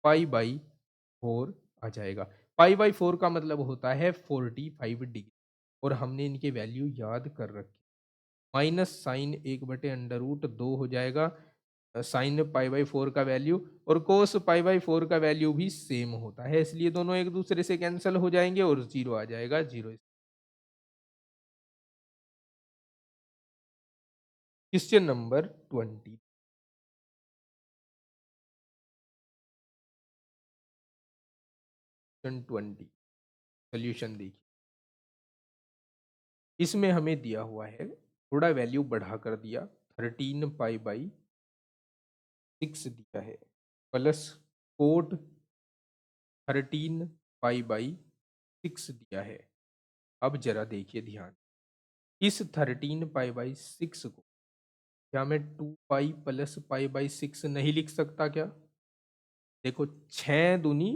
पाई/4 आ जाएगा। पाई/4 का मतलब होता है 45 डिग्री, और हमने इनके वैल्यू याद कर रखी। माइनस साइन 1/√2 हो जाएगा साइन पाई/4 का वैल्यू, और कोस पाई/4 का वैल्यू भी सेम होता है, इसलिए दोनों एक दूसरे से कैंसिल हो जाएंगे और जीरो आ जाएगा, जीरो। क्वेश्चन नंबर 20, सोल्यूशन देखिए। इसमें हमें दिया हुआ है, थोड़ा वैल्यू बढ़ा कर दिया, 13 पाई/6 दिया है, प्लस कोट 13 पाई/6 दिया है। अब जरा देखिए ध्यान, इस 13 पाई/6 को क्या मैं 2 पाई प्लस पाई/6 नहीं लिख सकता क्या? देखो, 6 दूनी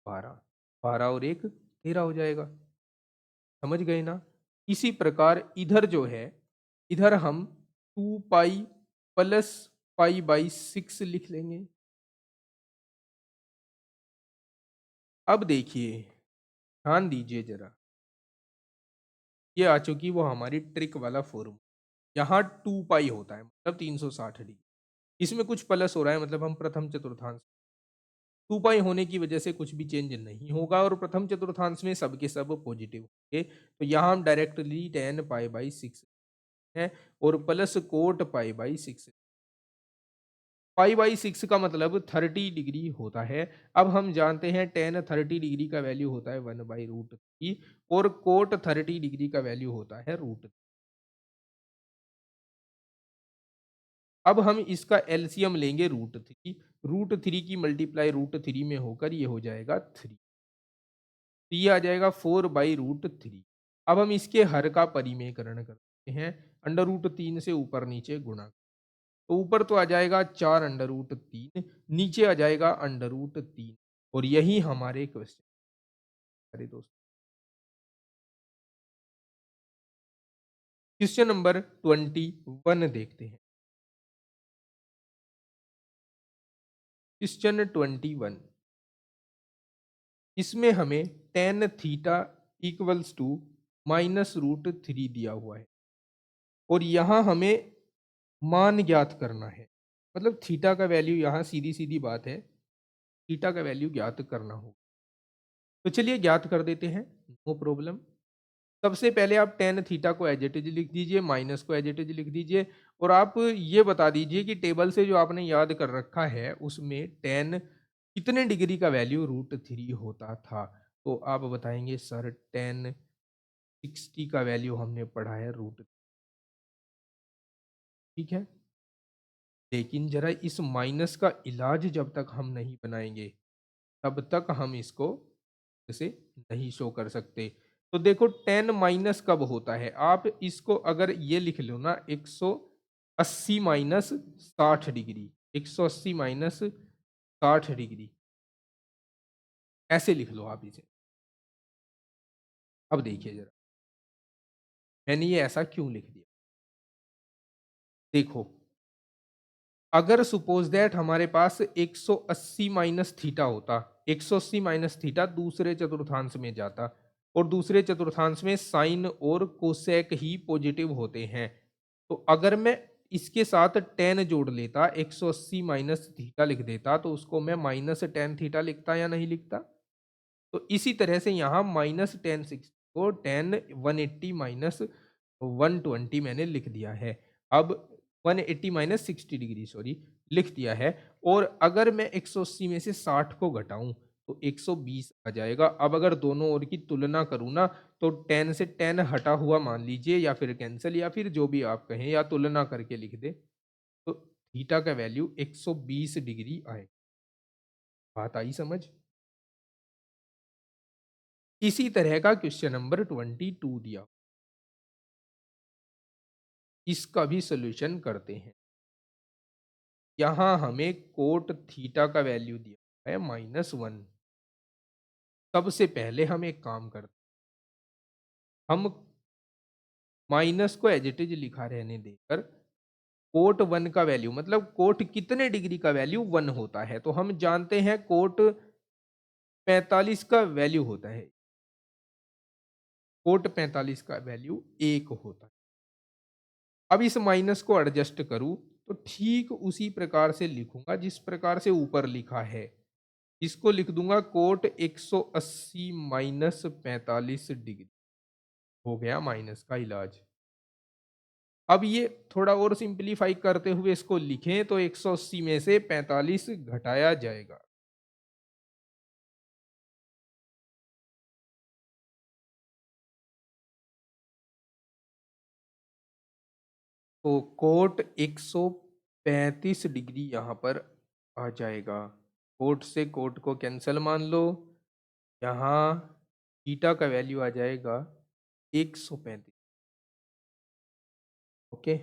12, 12 और 1 13 हो जाएगा, समझ गए ना? इसी प्रकार इधर जो है, इधर हम 2 पाई प्लस पाई/6 लिख लेंगे। अब देखिए, ध्यान दीजिए जरा, ये आ चुकी वो हमारी ट्रिक वाला फॉर्मूला। यहाँ 2 पाई होता है मतलब 360 डिग्री। इसमें कुछ प्लस हो रहा है मतलब हम प्रथम चतुर्थांश, 2 पाई होने की वजह से कुछ भी चेंज नहीं होगा और प्रथम चतुर्थांश में सब के सब पॉजिटिव होंगे। तो यहाँ हम डायरेक्टली tan पाई बाई 6 है और plus coat pi by 6। Pi by 6 का मतलब 30 डिग्री होता है। अब हम जानते हैं tan 30 डिग्री का वैल्यू होता है 1/√3 और कोट 30 डिग्री का वैल्यू होता है √3। अब हम इसका एलसीएम लेंगे √3, √3 की मल्टीप्लाई √3 में होकर ये हो जाएगा 3। तो ये आ जाएगा 4/√3। अब हम इसके हर का परिमेयकरण करते हैं, √3 से ऊपर नीचे गुणा। तो ऊपर तो आ जाएगा 4 √3, नीचे आ जाएगा √3 और यही हमारे क्वेश्चन। अरे दोस्तों, क्वेश्चन नंबर 21 देखते हैं। क्वेश्चन 21, इसमें हमें tan थीटा इक्वल्स टू -√3 दिया हुआ है और यहाँ हमें मान ज्ञात करना है। मतलब थीटा का वैल्यू, यहाँ सीधी सीधी बात है, थीटा का वैल्यू ज्ञात करना होगा। तो चलिए ज्ञात कर देते हैं, नो प्रॉब्लम। सबसे पहले आप टेन थीटा को एज इट इज लिख दीजिए, माइनस को एज इट इज लिख दीजिए और आप ये बता दीजिए कि टेबल से जो आपने याद कर रखा है उसमें टेन कितने डिग्री का वैल्यू √3 होता था। तो आप बताएंगे सर टेन 60 का वैल्यू हमने पढ़ा है √3। ठीक है, लेकिन जरा इस माइनस का इलाज जब तक हम नहीं बनाएंगे तब तक हम इसको से नहीं शो कर सकते। तो देखो टेन माइनस कब होता है, आप इसको अगर ये लिख लो ना 180 माइनस 60 डिग्री, 180 माइनस 60 डिग्री, ऐसे लिख लो आप इसे। अब देखिए जरा, मैंने ये ऐसा क्यों लिख दिया। देखो, अगर सपोज दैट हमारे पास 180 माइनस थीटा होता, 180 माइनस थीटा दूसरे चतुर्थांश में जाता और दूसरे चतुर्थांश में साइन और कोसेक ही पॉजिटिव होते हैं। तो अगर मैं इसके साथ टेन जोड़ लेता, 180 माइनस थीटा लिख देता, तो उसको मैं माइनस टेन थीटा लिखता या नहीं लिखता। तो इसी तरह से यहाँ माइनस टेन 60 को टेन 180 माइनस 120 मैंने लिख दिया है। अब 180 माइनस 60 डिग्री सॉरी लिख दिया है। और अगर मैं 180 में से 60 को घटाऊं तो 120 आ जाएगा। अब अगर दोनों ओर की तुलना करूं ना, तो 10 से 10 हटा हुआ मान लीजिए या फिर कैंसिल या फिर जो भी आप कहें या तुलना करके लिख दे, तो थीटा का वैल्यू 120 डिग्री आए। बात आई समझ। इसी तरह का क्वेश्चन नंबर 22 दिया, इसका भी सोल्यूशन करते हैं। यहां हमें कोट थीटा का वैल्यू दिया है -1। सबसे पहले हम एक काम करते, हम माइनस को एज इट इज लिखा रहने देकर कोट 1 का वैल्यू, मतलब कोट कितने डिग्री का वैल्यू 1 होता है, तो हम जानते हैं कोट 45 का वैल्यू होता है, कोट 45 का वैल्यू 1 होता है। अब इस माइनस को एडजस्ट करूं तो ठीक उसी प्रकार से लिखूंगा जिस प्रकार से ऊपर लिखा है। इसको लिख दूंगा कोट 180 माइनस 45 डिग्री, हो गया माइनस का इलाज। अब ये थोड़ा और सिंपलीफाई करते हुए इसको लिखें तो 180 में से 45 घटाया जाएगा। तो कोट 135 डिग्री यहाँ पर आ जाएगा। कोट से कोट को कैंसिल मान लो, यहाँ थीटा का वैल्यू आ जाएगा 135। ओके,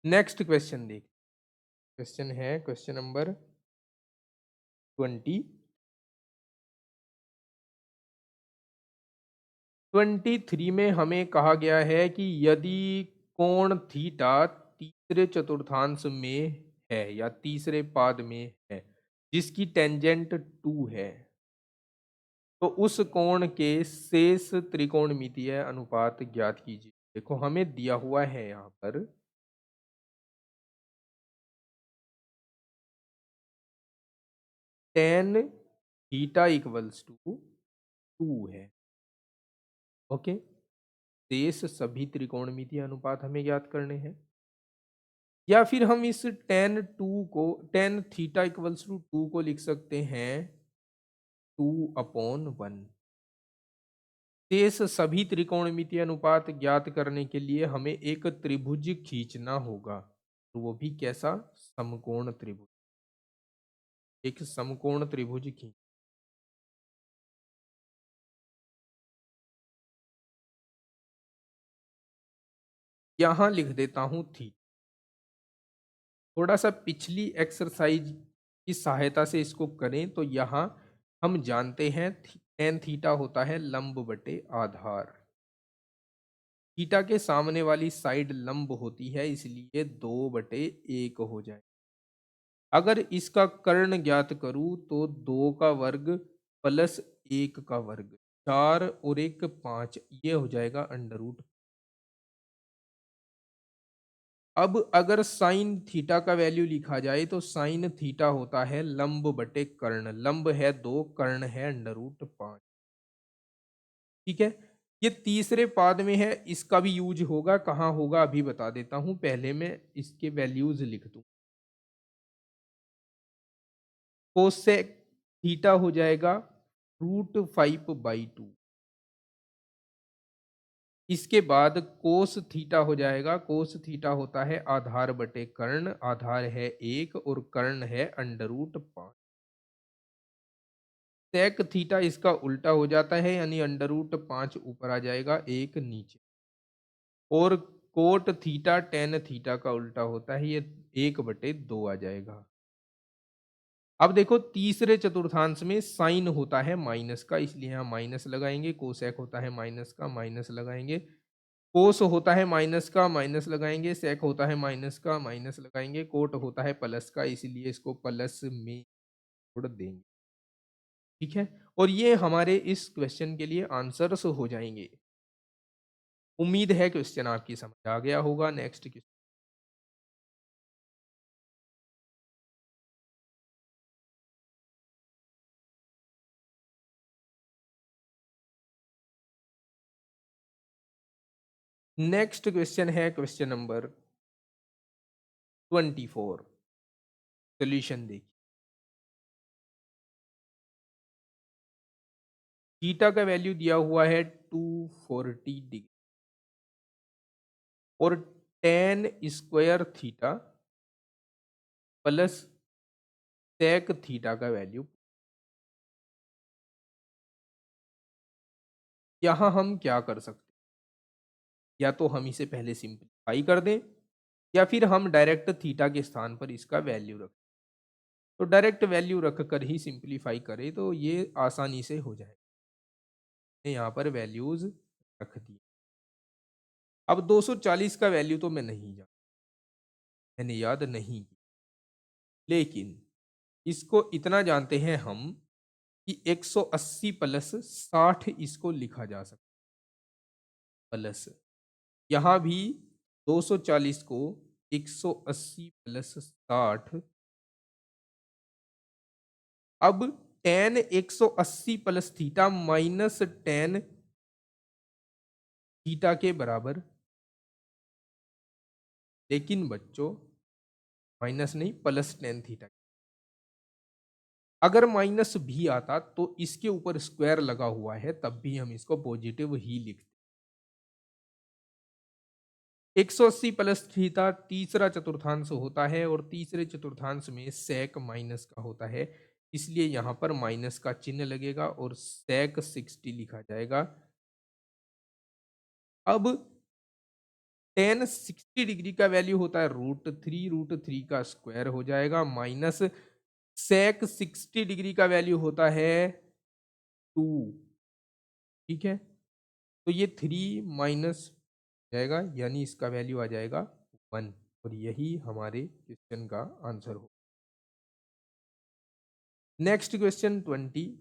नेक्स्ट क्वेश्चन देख। क्वेश्चन है क्वेश्चन नंबर 20, 23 में हमें कहा गया है कि यदि कोण थीटा तीसरे चतुर्थांश में है या तीसरे पाद में है जिसकी टेंजेंट 2 है, तो उस कोण के शेष त्रिकोणमितीय अनुपात ज्ञात कीजिए। देखो हमें दिया हुआ है यहाँ पर tan थीटा इक्वल्स टू 2 है। ओके, शेष सभी त्रिकोणमितीय अनुपात हमें ज्ञात करने हैं, या फिर हम इस tan थीटा इक्वल्स टू 2 को लिख सकते हैं 2/1। शेष सभी त्रिकोणमितीय अनुपात ज्ञात करने के लिए हमें एक त्रिभुज खींचना होगा, तो वो भी कैसा? समकोण त्रिभुज। एक समकोण त्रिभुज खींच, यहां लिख देता हूं थी। थोड़ा सा पिछली एक्सरसाइज की सहायता से इसको करें तो यहाँ हम जानते हैं tan थीटा होता है लंब बटे आधार। थीटा के सामने वाली साइड लंब होती है, इसलिए 2/1 हो जाए। अगर इसका कर्ण ज्ञात करूं तो 2 का वर्ग प्लस 1 का वर्ग, 4 और 1 5, ये हो जाएगा अंडर रूट। अब अगर साइन थीटा का वैल्यू लिखा जाए तो साइन थीटा होता है लंब बटे कर्ण। लंब है 2, कर्ण है अंडर रूट 5। ठीक है, ये तीसरे पाद में है, इसका भी यूज होगा। कहाँ होगा अभी बता देता हूं, पहले मैं इसके वैल्यूज लिख दूं। कोसेक थीटा हो जाएगा √5/2। इसके बाद कोस थीटा हो जाएगा, कोस थीटा होता है आधार बटे कर्ण, आधार है 1 और कर्ण है अंडर रूट 5। सेक थीटा इसका उल्टा हो जाता है, यानी अंडर रूट 5 ऊपर आ जाएगा, 1 नीचे। और कोट थीटा टेन थीटा का उल्टा होता है, ये 1/2 आ जाएगा। अब देखो तीसरे चतुर्थांश में साइन होता है माइनस का, इसलिए यहाँ माइनस लगाएंगे। कोसेक होता है माइनस का, माइनस लगाएंगे। कोस होता है माइनस का, माइनस लगाएंगे। सेक होता है माइनस का, माइनस लगाएंगे। कोट होता है प्लस का, इसीलिए इसको प्लस में जोड़ देंगे। ठीक है, और ये हमारे इस क्वेश्चन के लिए आंसर्स हो जाएंगे। उम्मीद है क्वेश्चन आपकी समझ आ गया होगा। नेक्स्ट क्वेश्चन, नेक्स्ट क्वेश्चन है क्वेश्चन नंबर 24। सोल्यूशन देखिए, थीटा का वैल्यू दिया हुआ है 240 डिग्री और tan square theta plus sec theta का वैल्यू। यहां हम क्या कर सकते हैं, या तो हम इसे पहले सिंप्लीफाई कर दें या फिर हम डायरेक्ट थीटा के स्थान पर इसका वैल्यू रखें। तो डायरेक्ट वैल्यू रख कर ही सिंप्लीफाई करें तो ये आसानी से हो जाए। यहाँ पर वैल्यूज रख दी। अब 240 का वैल्यू तो मैं नहीं जानता, मैंने याद नहीं की, लेकिन इसको इतना जानते हैं हम कि 180 प्लस 60 इसको लिखा जा सकता है। प्लस यहाँ भी 240 को 180 प्लस 60। अब ten 180 plus theta minus tan theta के बराबर, लेकिन बच्चों माइनस नहीं प्लस टेन थीटा। अगर माइनस भी आता तो इसके ऊपर स्क्वायर लगा हुआ है, तब भी हम इसको पॉजिटिव ही लिखते। 180 प्लस थीटा तीसरा चतुर्थांश होता है और तीसरे चतुर्थांश में सेक माइनस का होता है, इसलिए यहां पर माइनस का चिन्ह लगेगा और सेक 60 लिखा जाएगा। अब टेन 60 डिग्री का वैल्यू होता है √3 का स्क्वायर हो जाएगा, माइनस सेक 60 डिग्री का वैल्यू होता है 2। ठीक है, तो ये 3 माइनस जाएगा, यानी इसका वैल्यू आ जाएगा 1। और यही हमारे क्वेश्चन का आंसर हो। Next question 25।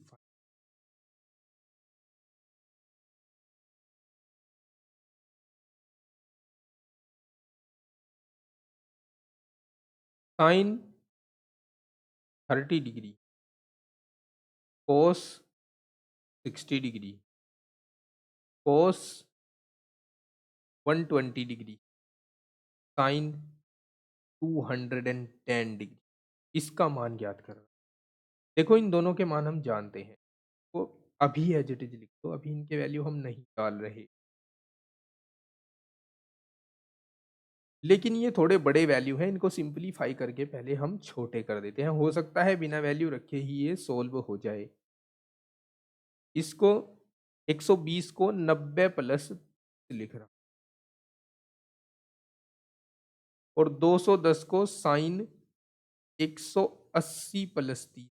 साइन 30 डिग्री, कोस 60 डिग्री, कोस 120 डिग्री, साइन 210 डिग्री, इसका मान ज्ञात करना। देखो इन दोनों के मान हम जानते हैं, तो अभी एज इट इज लिख दो, अभी इनके वैल्यू हम नहीं डाल रहे, लेकिन ये थोड़े बड़े वैल्यू हैं, इनको सिंपलीफाई करके पहले हम छोटे कर देते हैं, हो सकता है बिना वैल्यू रखे ही ये सोल्व हो जाए। इसको 120 को 90 प्लस लिख रहा, और 210 को sine 180 plus 30,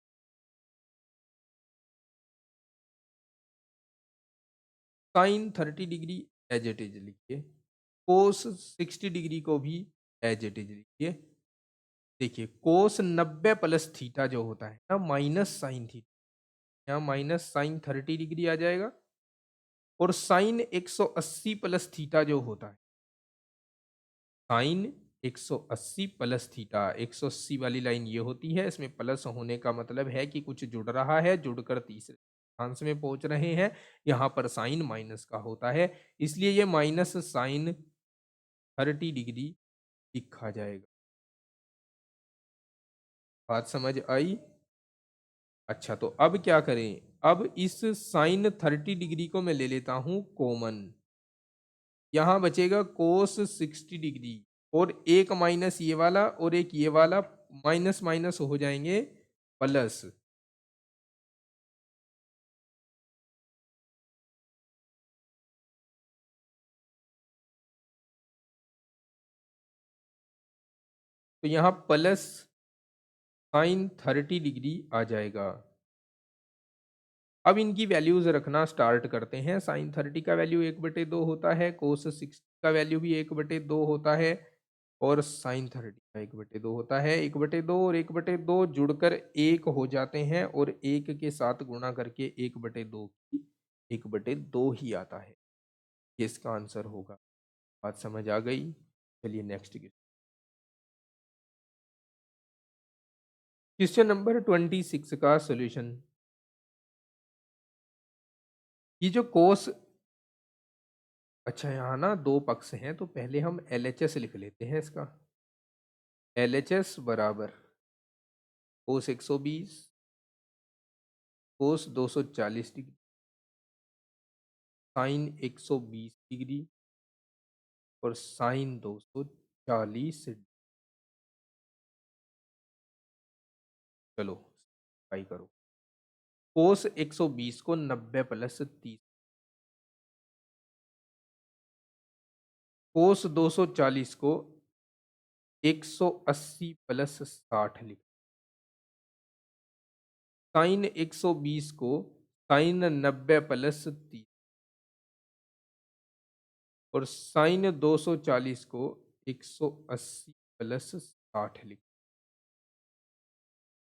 sine 30 degree as it is लिखिए, कोस 60 डिग्री को भी एज इट इज लिखिए। देखिए कोस 90 प्लस थीटा जो होता है ना, माइनस साइन थीटा, यहाँ माइनस साइन 30 डिग्री आ जाएगा, और साइन 180 प्लस थीटा जो होता है, साइन 180 प्लस थीटा, 180 वाली लाइन ये होती है, इसमें प्लस होने का मतलब है कि कुछ जुड़ रहा है, जुड़कर तीसरे अंश में पहुंच रहे हैं। यहाँ पर साइन माइनस का होता है, इसलिए ये माइनस साइन 30 डिग्री लिखा जाएगा। बात समझ आई? अच्छा तो अब क्या करें, अब इस साइन 30 डिग्री को मैं ले लेता हूं कॉमन, यहां बचेगा कोस 60 डिग्री, और एक माइनस ये वाला और एक ये वाला, माइनस माइनस हो जाएंगे प्लस, तो यहां प्लस साइन 30 डिग्री आ जाएगा। अब इनकी वैल्यूज रखना स्टार्ट करते हैं। साइन 30 का वैल्यू 1/2 होता है, कोस 60 का वैल्यू भी 1/2 होता है, और साइन 30 का 1/2 होता है। 1/2 और 1/2 जुड़कर एक हो जाते हैं, और एक के साथ गुणा करके 1/2 की 1/2 ही आता है। ये इसका आंसर होगा। बात समझ आ गई? चलिए नेक्स्ट क्वेश्चन, क्वेश्चन नंबर 26 का सॉल्यूशन। ये जो कोस, अच्छा यहाँ ना दो पक्ष हैं, तो पहले हम LHS लिख लेते हैं इसका। LHS बराबर कोस 120, कोस 240 डिग्री, साइन 120 डिग्री, और साइन 240 डिग्री। चलो ट्राई करो। कोस 120 को 90 प्लस 30, कोस 240 को 180 प्लस 60 लिख, साइन 120 को साइन 90 प्लस 30, और साइन 240 को 180 प्लस 60 लिख।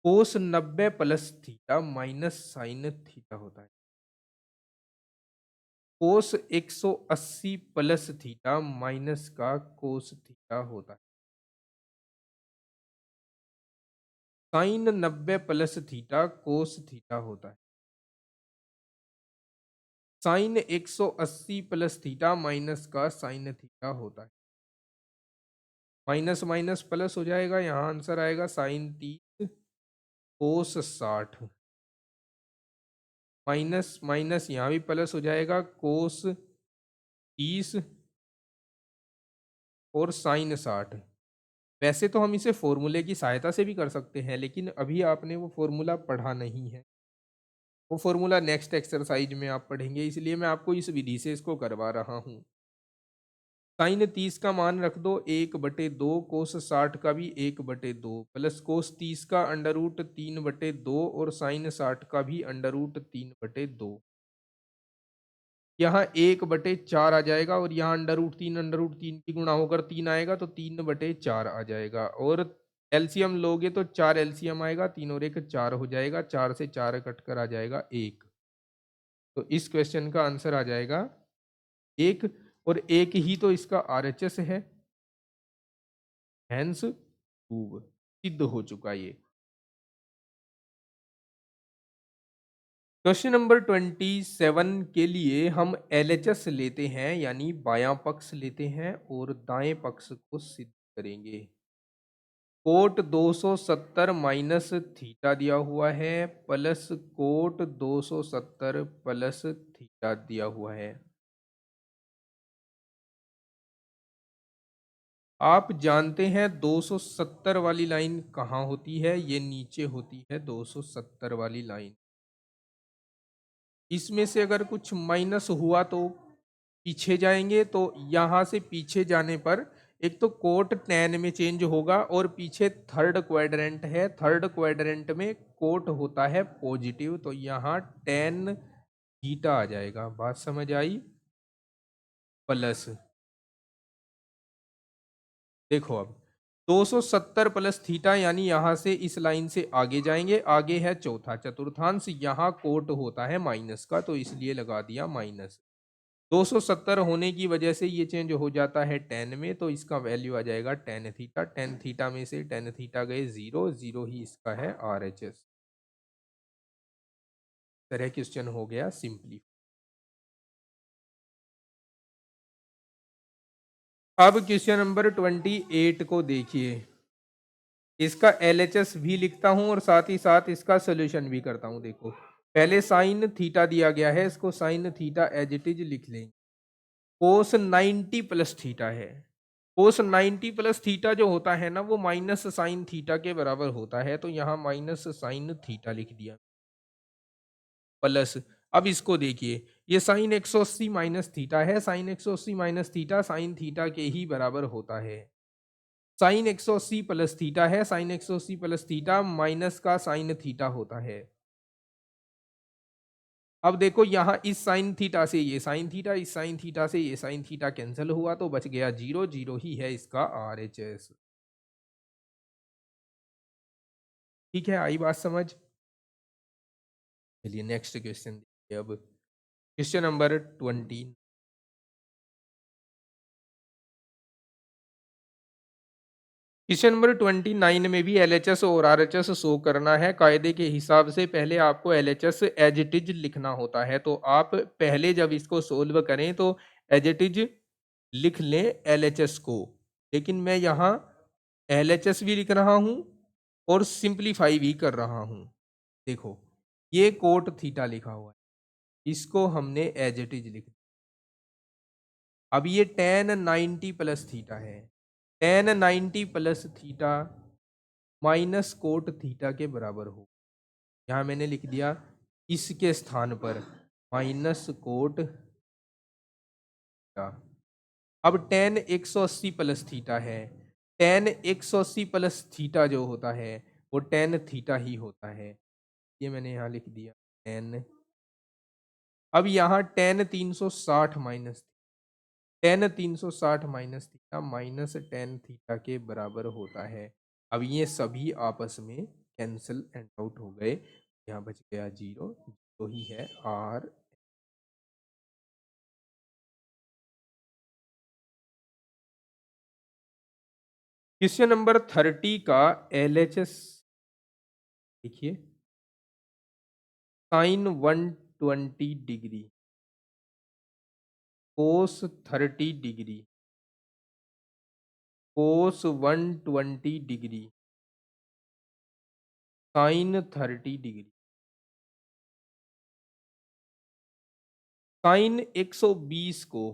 कोस 90 plus theta minus sign theta होता है, कोस 180 प्लस थीटा माइनस का कोस थीटा होता है, sine 90 plus theta cos theta होता है, साइन 180 प्लस थीटा माइनस का साइन थीटा होता है। माइनस माइनस प्लस हो जाएगा, यहाँ आंसर आएगा साइन 30 कोस 60, माइनस माइनस यहाँ भी प्लस हो जाएगा, कोस 30 और साइन 60। वैसे तो हम इसे फॉर्मूले की सहायता से भी कर सकते हैं, लेकिन अभी आपने वो फॉर्मूला पढ़ा नहीं है, वो फॉर्मूला नेक्स्ट एक्सरसाइज में आप पढ़ेंगे, इसलिए मैं आपको इस विधि से इसको करवा रहा हूँ। साइन 30 का मान रख दो 1/2, कोस 60 का भी 1/2, प्लस कोस 30 का √3/2, और साइन 60 का भी √3/2। यहाँ 1/4 आ जाएगा और यहाँ अंडर रूट 3 की गुणा होकर 3 आएगा तो 3/4 आ जाएगा। और एलसीएम लोगे तो 4 एलसीएम आएगा, 3 और 1 4 हो जाएगा, 4 से 4 कट कर आ जाएगा 1। तो इस क्वेश्चन का आंसर आ जाएगा 1। और 1 ही तो इसका आरएचएस है, हैंस प्रूव, सिद्ध हो चुका ये। क्वेश्चन नंबर 27 के लिए हम एलएचएस लेते हैं, यानी बायां पक्ष लेते हैं और दाएं पक्ष को सिद्ध करेंगे। कोट 270 माइनस थीटा दिया हुआ है प्लस कोट 270 प्लस थीटा दिया हुआ है। आप जानते हैं 270 वाली लाइन कहाँ होती है, ये नीचे होती है 270 वाली लाइन। इसमें से अगर कुछ माइनस हुआ तो पीछे जाएंगे, तो यहाँ से पीछे जाने पर एक तो कोट टैन में चेंज होगा और पीछे थर्ड क्वाड्रेंट है, थर्ड क्वाड्रेंट में कोट होता है पॉजिटिव, तो यहाँ टैन थीटा आ जाएगा। बात समझ आई? प्लस देखो अब 270 प्लस थीटा, यानी यहां से इस लाइन से आगे जाएंगे, आगे है चौथा चतुर्थांश, यहाँ कोट होता है माइनस का, तो इसलिए लगा दिया माइनस। 270 होने की वजह से ये चेंज हो जाता है टेन में, तो इसका वैल्यू आ जाएगा टेन थीटा। टेन थीटा में से टेन थीटा गए जीरो, जीरो ही इसका है आरएचएस। तरह क्वेश्चन हो गया सिंपली। अब क्वेश्चन नंबर 28 को देखिए। इसका एलएचएस भी लिखता हूं और साथ ही साथ इसका सोल्यूशन भी करता हूं। देखो पहले साइन थीटा दिया गया है, इसको sine theta as it is लिख लेंगे। कोस 90 प्लस थीटा है। कोस 90 प्लस थीटा जो होता है ना, वो माइनस साइन थीटा के बराबर होता है, तो यहाँ माइनस साइन थीटा लिख दिया प्लस। अब इसको देखिए, ये साइन 180 माइनस थीटा है, sine 180 minus theta sine theta के ही बराबर होता है। साइन 180 प्लस थीटा है, साइन 180 प्लस थीटा माइनस का साइन थीटा होता है। अब देखो यहाँ इस साइन थीटा से ये साइन थीटा, इस साइन थीटा से ये साइन थीटा कैंसिल हुआ, तो बच गया जीरो, जीरो ही है इसका आरएचएस। ठीक है, आई बात समझ? चलिए नेक्स्ट क्वेश्चन देखिए। अब क्वेश्चन नंबर 20। क्वेश्चन नंबर 29 में भी एलएचएस और आरएचएस शो करना है। कायदे के हिसाब से पहले आपको एलएचएस एज इट इज लिखना होता है, तो आप पहले जब इसको सोल्व करें तो एज इट इज लिख लें एलएचएस को। लेकिन मैं यहाँ एलएचएस भी लिख रहा हूँ और सिंप्लीफाई भी कर रहा हूँ। देखो ये कोट थीटा लिखा हुआ है, इसको हमने एज इट इज लिख दिया। अब ये टेन 90 प्लस थीटा है, ten 90 plus theta minus cot theta के बराबर हो। यहाँ मैंने लिख दिया इसके स्थान पर माइनस कोट थीटा। अब टेन 180 प्लस थीटा है, टेन 180 प्लस थीटा जो होता है वो टेन थीटा ही होता है। ये मैंने यहाँ लिख दिया टेन। अब यहाँ ten 360 minus, ten 360 minus theta minus tan theta के बराबर होता है। अब ये सभी आपस में कैंसिल एंड आउट हो गए, यहाँ बच गया जीरो, तो ही है आर। क्वेश्चन नंबर 30 का एलएचएस देखिए। साइन 120 डिग्री, कोस 30 डिग्री, कोस 120 डिग्री, साइन 30 डिग्री। साइन 120 को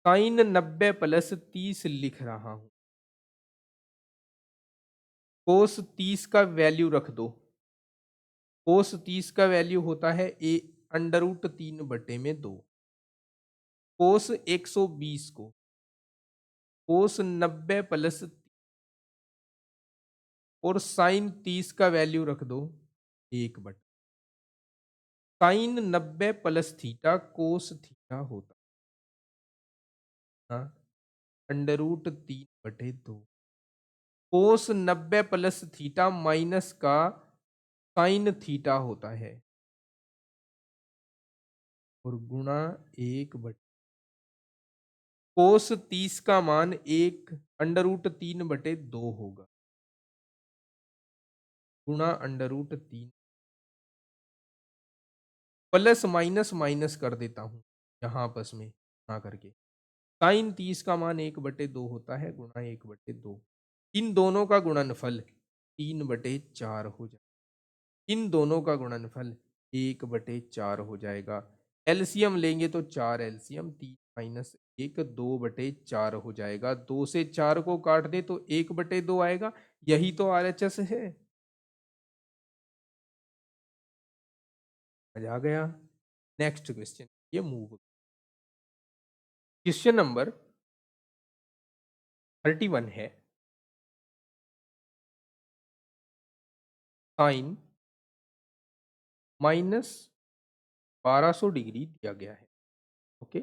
साइन 90 प्लस 30 लिख रहा हूं। कोस 30 का वैल्यू रख दो। कोस 30 का वैल्यू होता है ए √3/2। कोस 120 को कोस 90 प्लस और साइन 30 का वैल्यू रख दो 1/। Sine 90 plus theta cos theta होता है, under root 3/2। Cos 90 plus theta minus का साइन थीटा होता है और गुणा 1/, कोस 30 का मान 1 अंडर रूट 3/2 होगा, गुणा under root 3, plus minus minus कर देता हूं यहां आपस में ना करके। साइन 30 का मान 1/2 होता है, गुणा 1/2। इन दोनों का गुणनफल 3/4 हो जाएगा, इन दोनों का गुणनफल 1/4 हो जाएगा। एलसीएम लेंगे तो 4 एलसीएम, 3 - 1 2/4 हो जाएगा। 2 से 4 को काट दे तो 1/2 आएगा। यही तो आरएचएस है। मजा आ गया। नेक्स्ट क्वेश्चन ये मूव। क्वेश्चन नंबर 31 है, साइन -1200 डिग्री दिया गया है। ओके,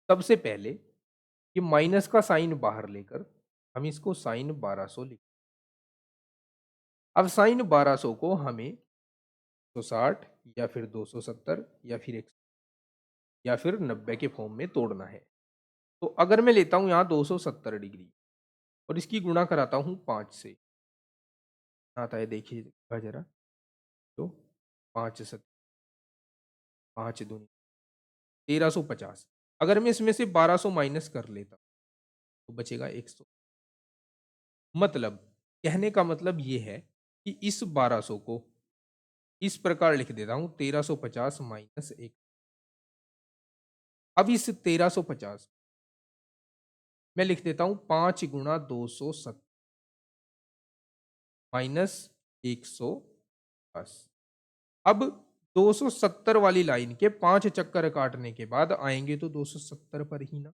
सबसे पहले ये माइनस का साइन बाहर लेकर हम इसको साइन 1200 लिख। अब साइन 1200 को हमें 160 या फिर 270 या फिर 100 या फिर 90 के फॉर्म में तोड़ना है। तो अगर मैं लेता हूं यहां 270 डिग्री और इसकी गुणा कराता हूं 5 से, आता है देखिएगा जरा, तो 5 5 दूनी 1350। अगर मैं इसमें से 1200 माइनस कर लेता तो बचेगा 100। मतलब कहने का मतलब ये है कि इस 1200 को इस प्रकार लिख देता हूं, 1350 माइनस 1। अब इस 1350 मैं लिख देता हूं 5 गुणा 270 माइनस 110। अब 270 वाली लाइन के 5 चक्कर काटने के बाद आएंगे तो 270 पर ही ना।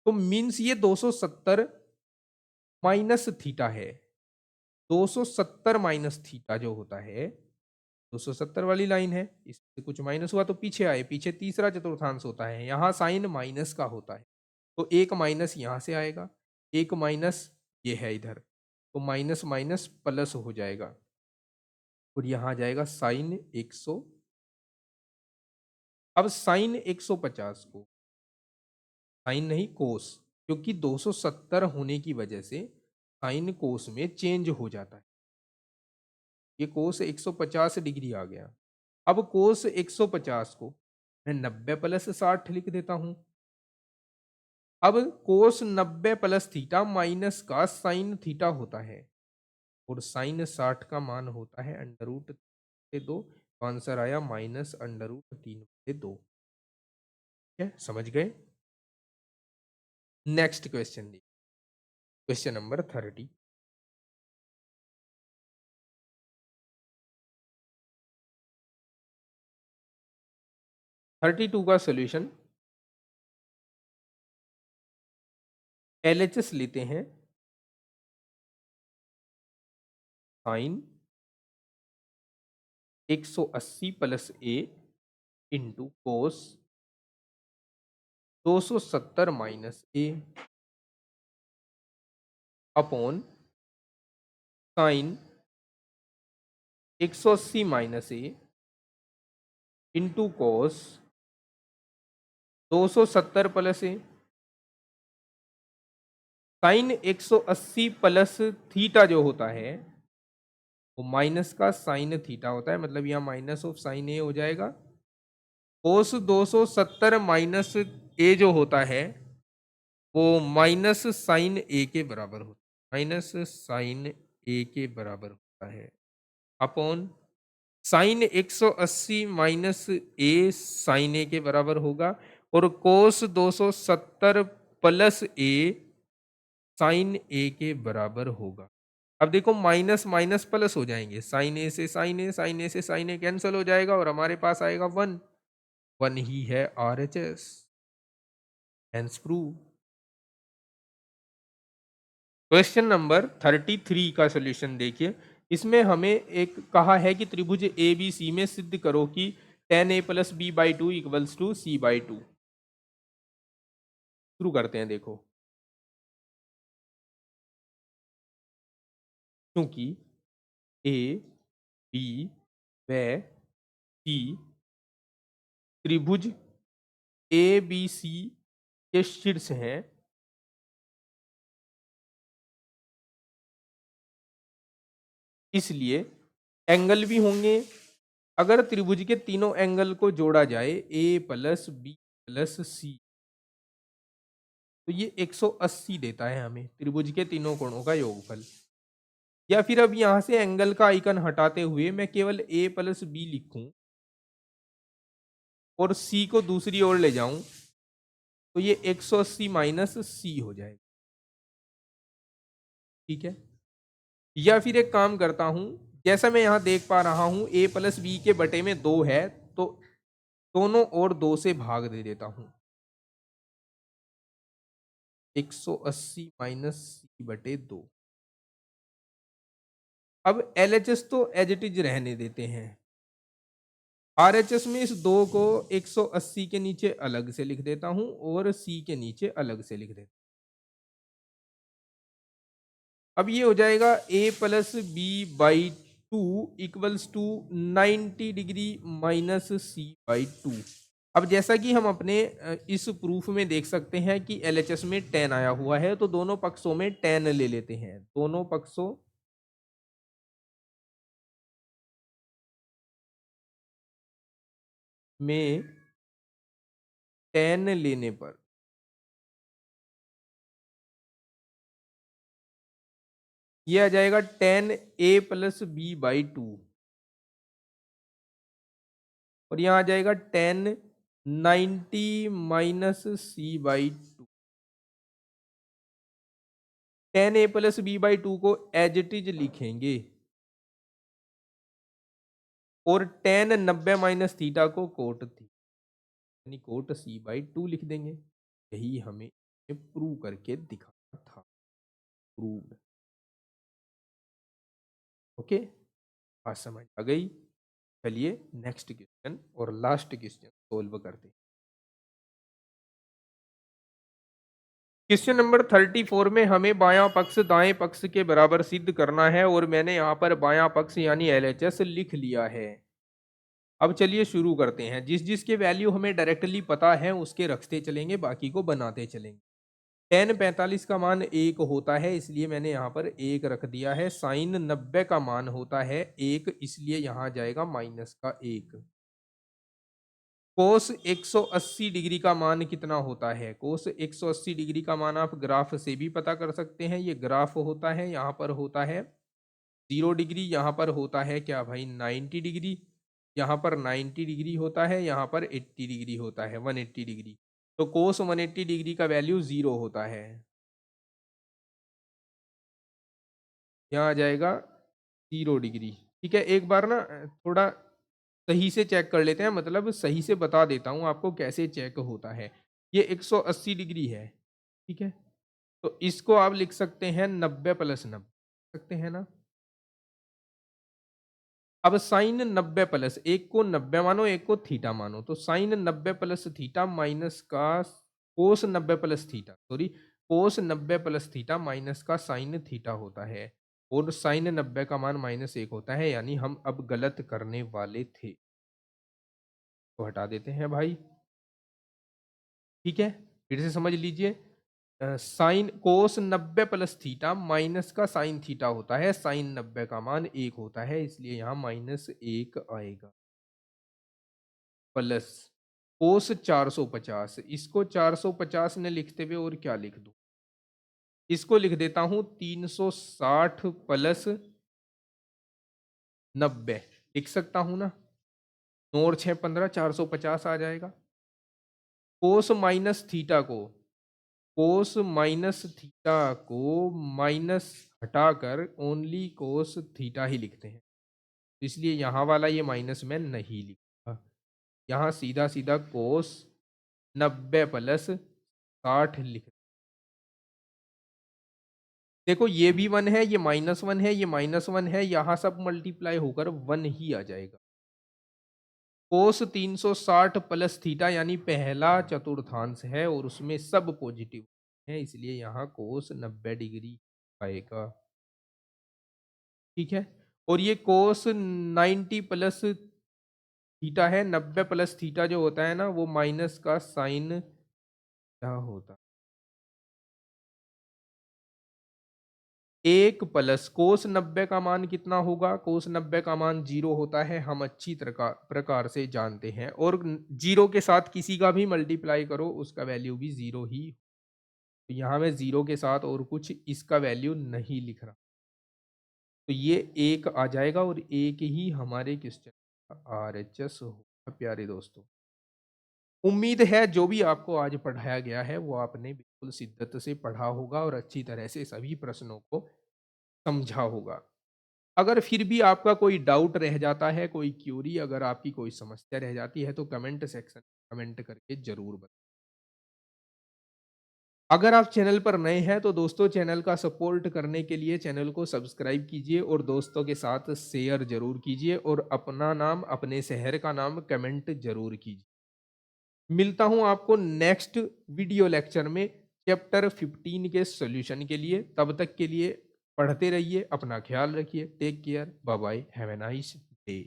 तो मीन्स ये 270 माइनस थीटा है। 270 माइनस थीटा जो होता है, 270 वाली लाइन है, इससे कुछ माइनस हुआ तो पीछे आए, पीछे तीसरा चतुर्थांश होता है, यहां साइन माइनस का होता है, तो एक माइनस यहां से आएगा, एक माइनस ये है इधर, तो माइनस माइनस प्लस हो जाएगा और यहां आ जाएगा साइन 100। अब साइन 150 को, साइन नहीं कोस, क्योंकि 270 होने की वजह से साइन कोस में चेंज हो जाता है। ये कोस 150 डिग्री आ गया। अब कोस 150 को मैं 90 प्लस 60 लिख देता हूं। अब कोस 90 प्लस थीटा माइनस का साइन थीटा होता है और साइन 60 का मान होता है अंडर रूट 2। तो आंसर आया माइनस अंडर रूट 3/2। ठीक है, समझ गए। नेक्स्ट क्वेश्चन दी, क्वेश्चन नंबर 30। 32 का सोल्यूशन एलएचएस लेते हैं, साइन 180 प्लस ए इंटू कोस 270 माइनस ए अपॉन साइन 180 माइनस ए इंटू कोस 270 प्लस ए। साइन 180 प्लस थीटा जो होता है वो माइनस का साइन थीटा होता है, मतलब यहाँ माइनस ऑफ साइन ए हो जाएगा। कोस 270 माइनस ए जो होता है वो माइनस साइन ए के बराबर होता है, माइनस साइन ए के बराबर होता है अपॉन साइन 180 माइनस ए साइन ए के बराबर होगा और कोस 270 प्लस ए साइन ए के बराबर होगा। अब देखो माइनस माइनस प्लस हो जाएंगे, साइन ए से साइन ए, साइन ए से साइन ए कैंसिल हो जाएगा और हमारे पास आएगा 1। 1 ही है RHS, hence prove. Question number 33 का सॉल्यूशन देखिए, इसमें हमें एक कहा है कि त्रिभुज ए बी सी में सिद्ध करो कि tan a plus B by two equals to C by two. शुरू करते हैं। देखो, क्योंकि ए बी व सी त्रिभुज ए बी सी के शीर्ष हैं, इसलिए एंगल भी होंगे। अगर त्रिभुज के तीनों एंगल को जोड़ा जाए ए प्लस बी प्लस सी, तो ये 180 देता है हमें त्रिभुज के तीनों कोणों का योगफल। या फिर अब यहां से एंगल का आइकन हटाते हुए मैं केवल ए प्लस बी लिखूं और सी को दूसरी ओर ले जाऊं, तो ये 180 माइनस सी हो जाएगा। ठीक है। या फिर एक काम करता हूं, जैसा मैं यहां देख पा रहा हूं ए प्लस बी के बटे में 2 है, तो दोनों ओर 2 से भाग दे देता हूं। 180 माइनस सी बटे 2। अब LHS तो एज इट इज रहने देते हैं। RHS में इस 2 को 180 के नीचे अलग से लिख देता हूं और C के नीचे अलग से लिख देता हूं। अब ये हो जाएगा a plus B by two equals to 90 degree minus C by two. अब जैसा कि हम अपने इस प्रूफ में देख सकते हैं कि LHS में tan आया हुआ है, तो दोनों पक्षों में tan ले लेते हैं। दोनों पक्षों में tan लेने पर यह आ जाएगा tan a plus B by two, और यहां आ जाएगा tan 90 minus C by two. tan a plus B by two को एज इट इज लिखेंगे और tan 90 माइनस थीटा को कोट थी यानी कोट सी बाई टू लिख देंगे। यही हमें प्रूव करके दिखाना था। प्रूव्ड। ओके, बात समझ आ गई। चलिए नेक्स्ट क्वेश्चन और लास्ट क्वेश्चन सोल्व करते हैं। क्वेश्चन नंबर 34 में हमें बायां पक्ष दाएं पक्ष के बराबर सिद्ध करना है और मैंने यहां पर बायां पक्ष यानी LHS लिख लिया है। अब चलिए शुरू करते हैं। जिस जिसके वैल्यू हमें डायरेक्टली पता है उसके रखते चलेंगे, बाकी को बनाते चलेंगे। tan 45 का मान 1 होता है, इसलिए मैंने यहाँ पर 1 रख दिया है। साइन 90 का मान होता है 1, इसलिए यहाँ जाएगा माइनस का 1। कोस 180 डिग्री का मान कितना होता है? कोस 180 डिग्री का मान आप ग्राफ से भी पता कर सकते हैं। ये ग्राफ होता है, यहाँ पर होता है 0 डिग्री, यहाँ पर होता है क्या भाई 90 डिग्री, यहाँ पर 90 डिग्री होता है, यहाँ पर 80 डिग्री होता है, 180 डिग्री। तो कोस 180 डिग्री का वैल्यू 0 होता है। यहाँ आ जाएगा 0 डिग्री। ठीक है, एक बार ना थोड़ा सही से चेक कर लेते हैं, मतलब सही से बता देता हूँ आपको कैसे चेक होता है। ये 180 डिग्री है। ठीक है, तो इसको आप लिख सकते हैं 90 प्लस 90 सकते हैं ना। अब साइन 90 प्लस, एक को 90 मानो एक को थीटा मानो, तो साइन 90 प्लस थीटा माइनस का कोस 90 प्लस थीटा, सॉरी कोस 90 प्लस थीटा माइनस का साइन थीटा होता है, और साइन 90 का मान -1 होता है, यानी हम अब गलत करने वाले थे, तो हटा देते हैं भाई। ठीक है, फिर से समझ लीजिए। Sine cos 90 plus theta minus का साइन थीटा होता है, साइन 90 का मान 1 होता है, इसलिए यहाँ -1 आएगा। प्लस कोस 450, इसको 450 ने लिखते हुए और क्या लिख दूं, इसको लिख देता हूं 360 प्लस 90 लिख सकता हूं ना। 9 और 6 15, 450 आ जाएगा। कोस माइनस थीटा को, कोस माइनस थीटा को माइनस हटाकर ओनली कोस थीटा ही लिखते हैं, इसलिए यहाँ वाला ये माइनस में नहीं लिखा, यहाँ सीधा सीधा कोस 90 प्लस 60 लिख। देखो ये भी 1 है, ये -1 है, ये -1 है, यहाँ सब मल्टीप्लाई होकर 1 ही आ जाएगा। कोस 360 प्लस थीटा यानी पहला चतुर्थांश है और उसमें सब पॉजिटिव है, इसलिए यहाँ कोस 90 डिग्री आएगा। ठीक है, और ये कोस 90 प्लस थीटा है, 90 प्लस थीटा जो होता है ना वो माइनस का साइन क्या होता है, 1 प्लस कोस 90 का मान कितना होगा, कोस 90 का मान 0 होता है, हम अच्छी तरह प्रकार से जानते हैं, और 0 के साथ किसी का भी मल्टीप्लाई करो उसका वैल्यू भी 0 ही। तो यहाँ मैं 0 के साथ और कुछ इसका वैल्यू नहीं लिख रहा, तो ये 1 आ जाएगा और 1 ही हमारे क्वेश्चन का RHS होगा प्यारे दोस्तों। उम्मीद है जो भी आपको आज पढ़ाया गया है वो आपने बिल्कुल शिद्दत से पढ़ा होगा और अच्छी तरह से सभी प्रश्नों को समझा होगा। अगर फिर भी आपका कोई डाउट रह जाता है, कोई क्यूरी, अगर आपकी कोई समस्या रह जाती है तो कमेंट सेक्शन में कमेंट करके ज़रूर बताएँ। अगर आप चैनल पर नए हैं तो दोस्तों चैनल का सपोर्ट करने के लिए चैनल को सब्सक्राइब कीजिए और दोस्तों के साथ शेयर ज़रूर कीजिए और अपना नाम, अपने शहर का नाम कमेंट ज़रूर कीजिए। मिलता हूँ आपको नेक्स्ट वीडियो लेक्चर में चैप्टर 15 के सॉल्यूशन के लिए। तब तक के लिए पढ़ते रहिए, अपना ख्याल रखिए, take care, bye bye, have a nice day.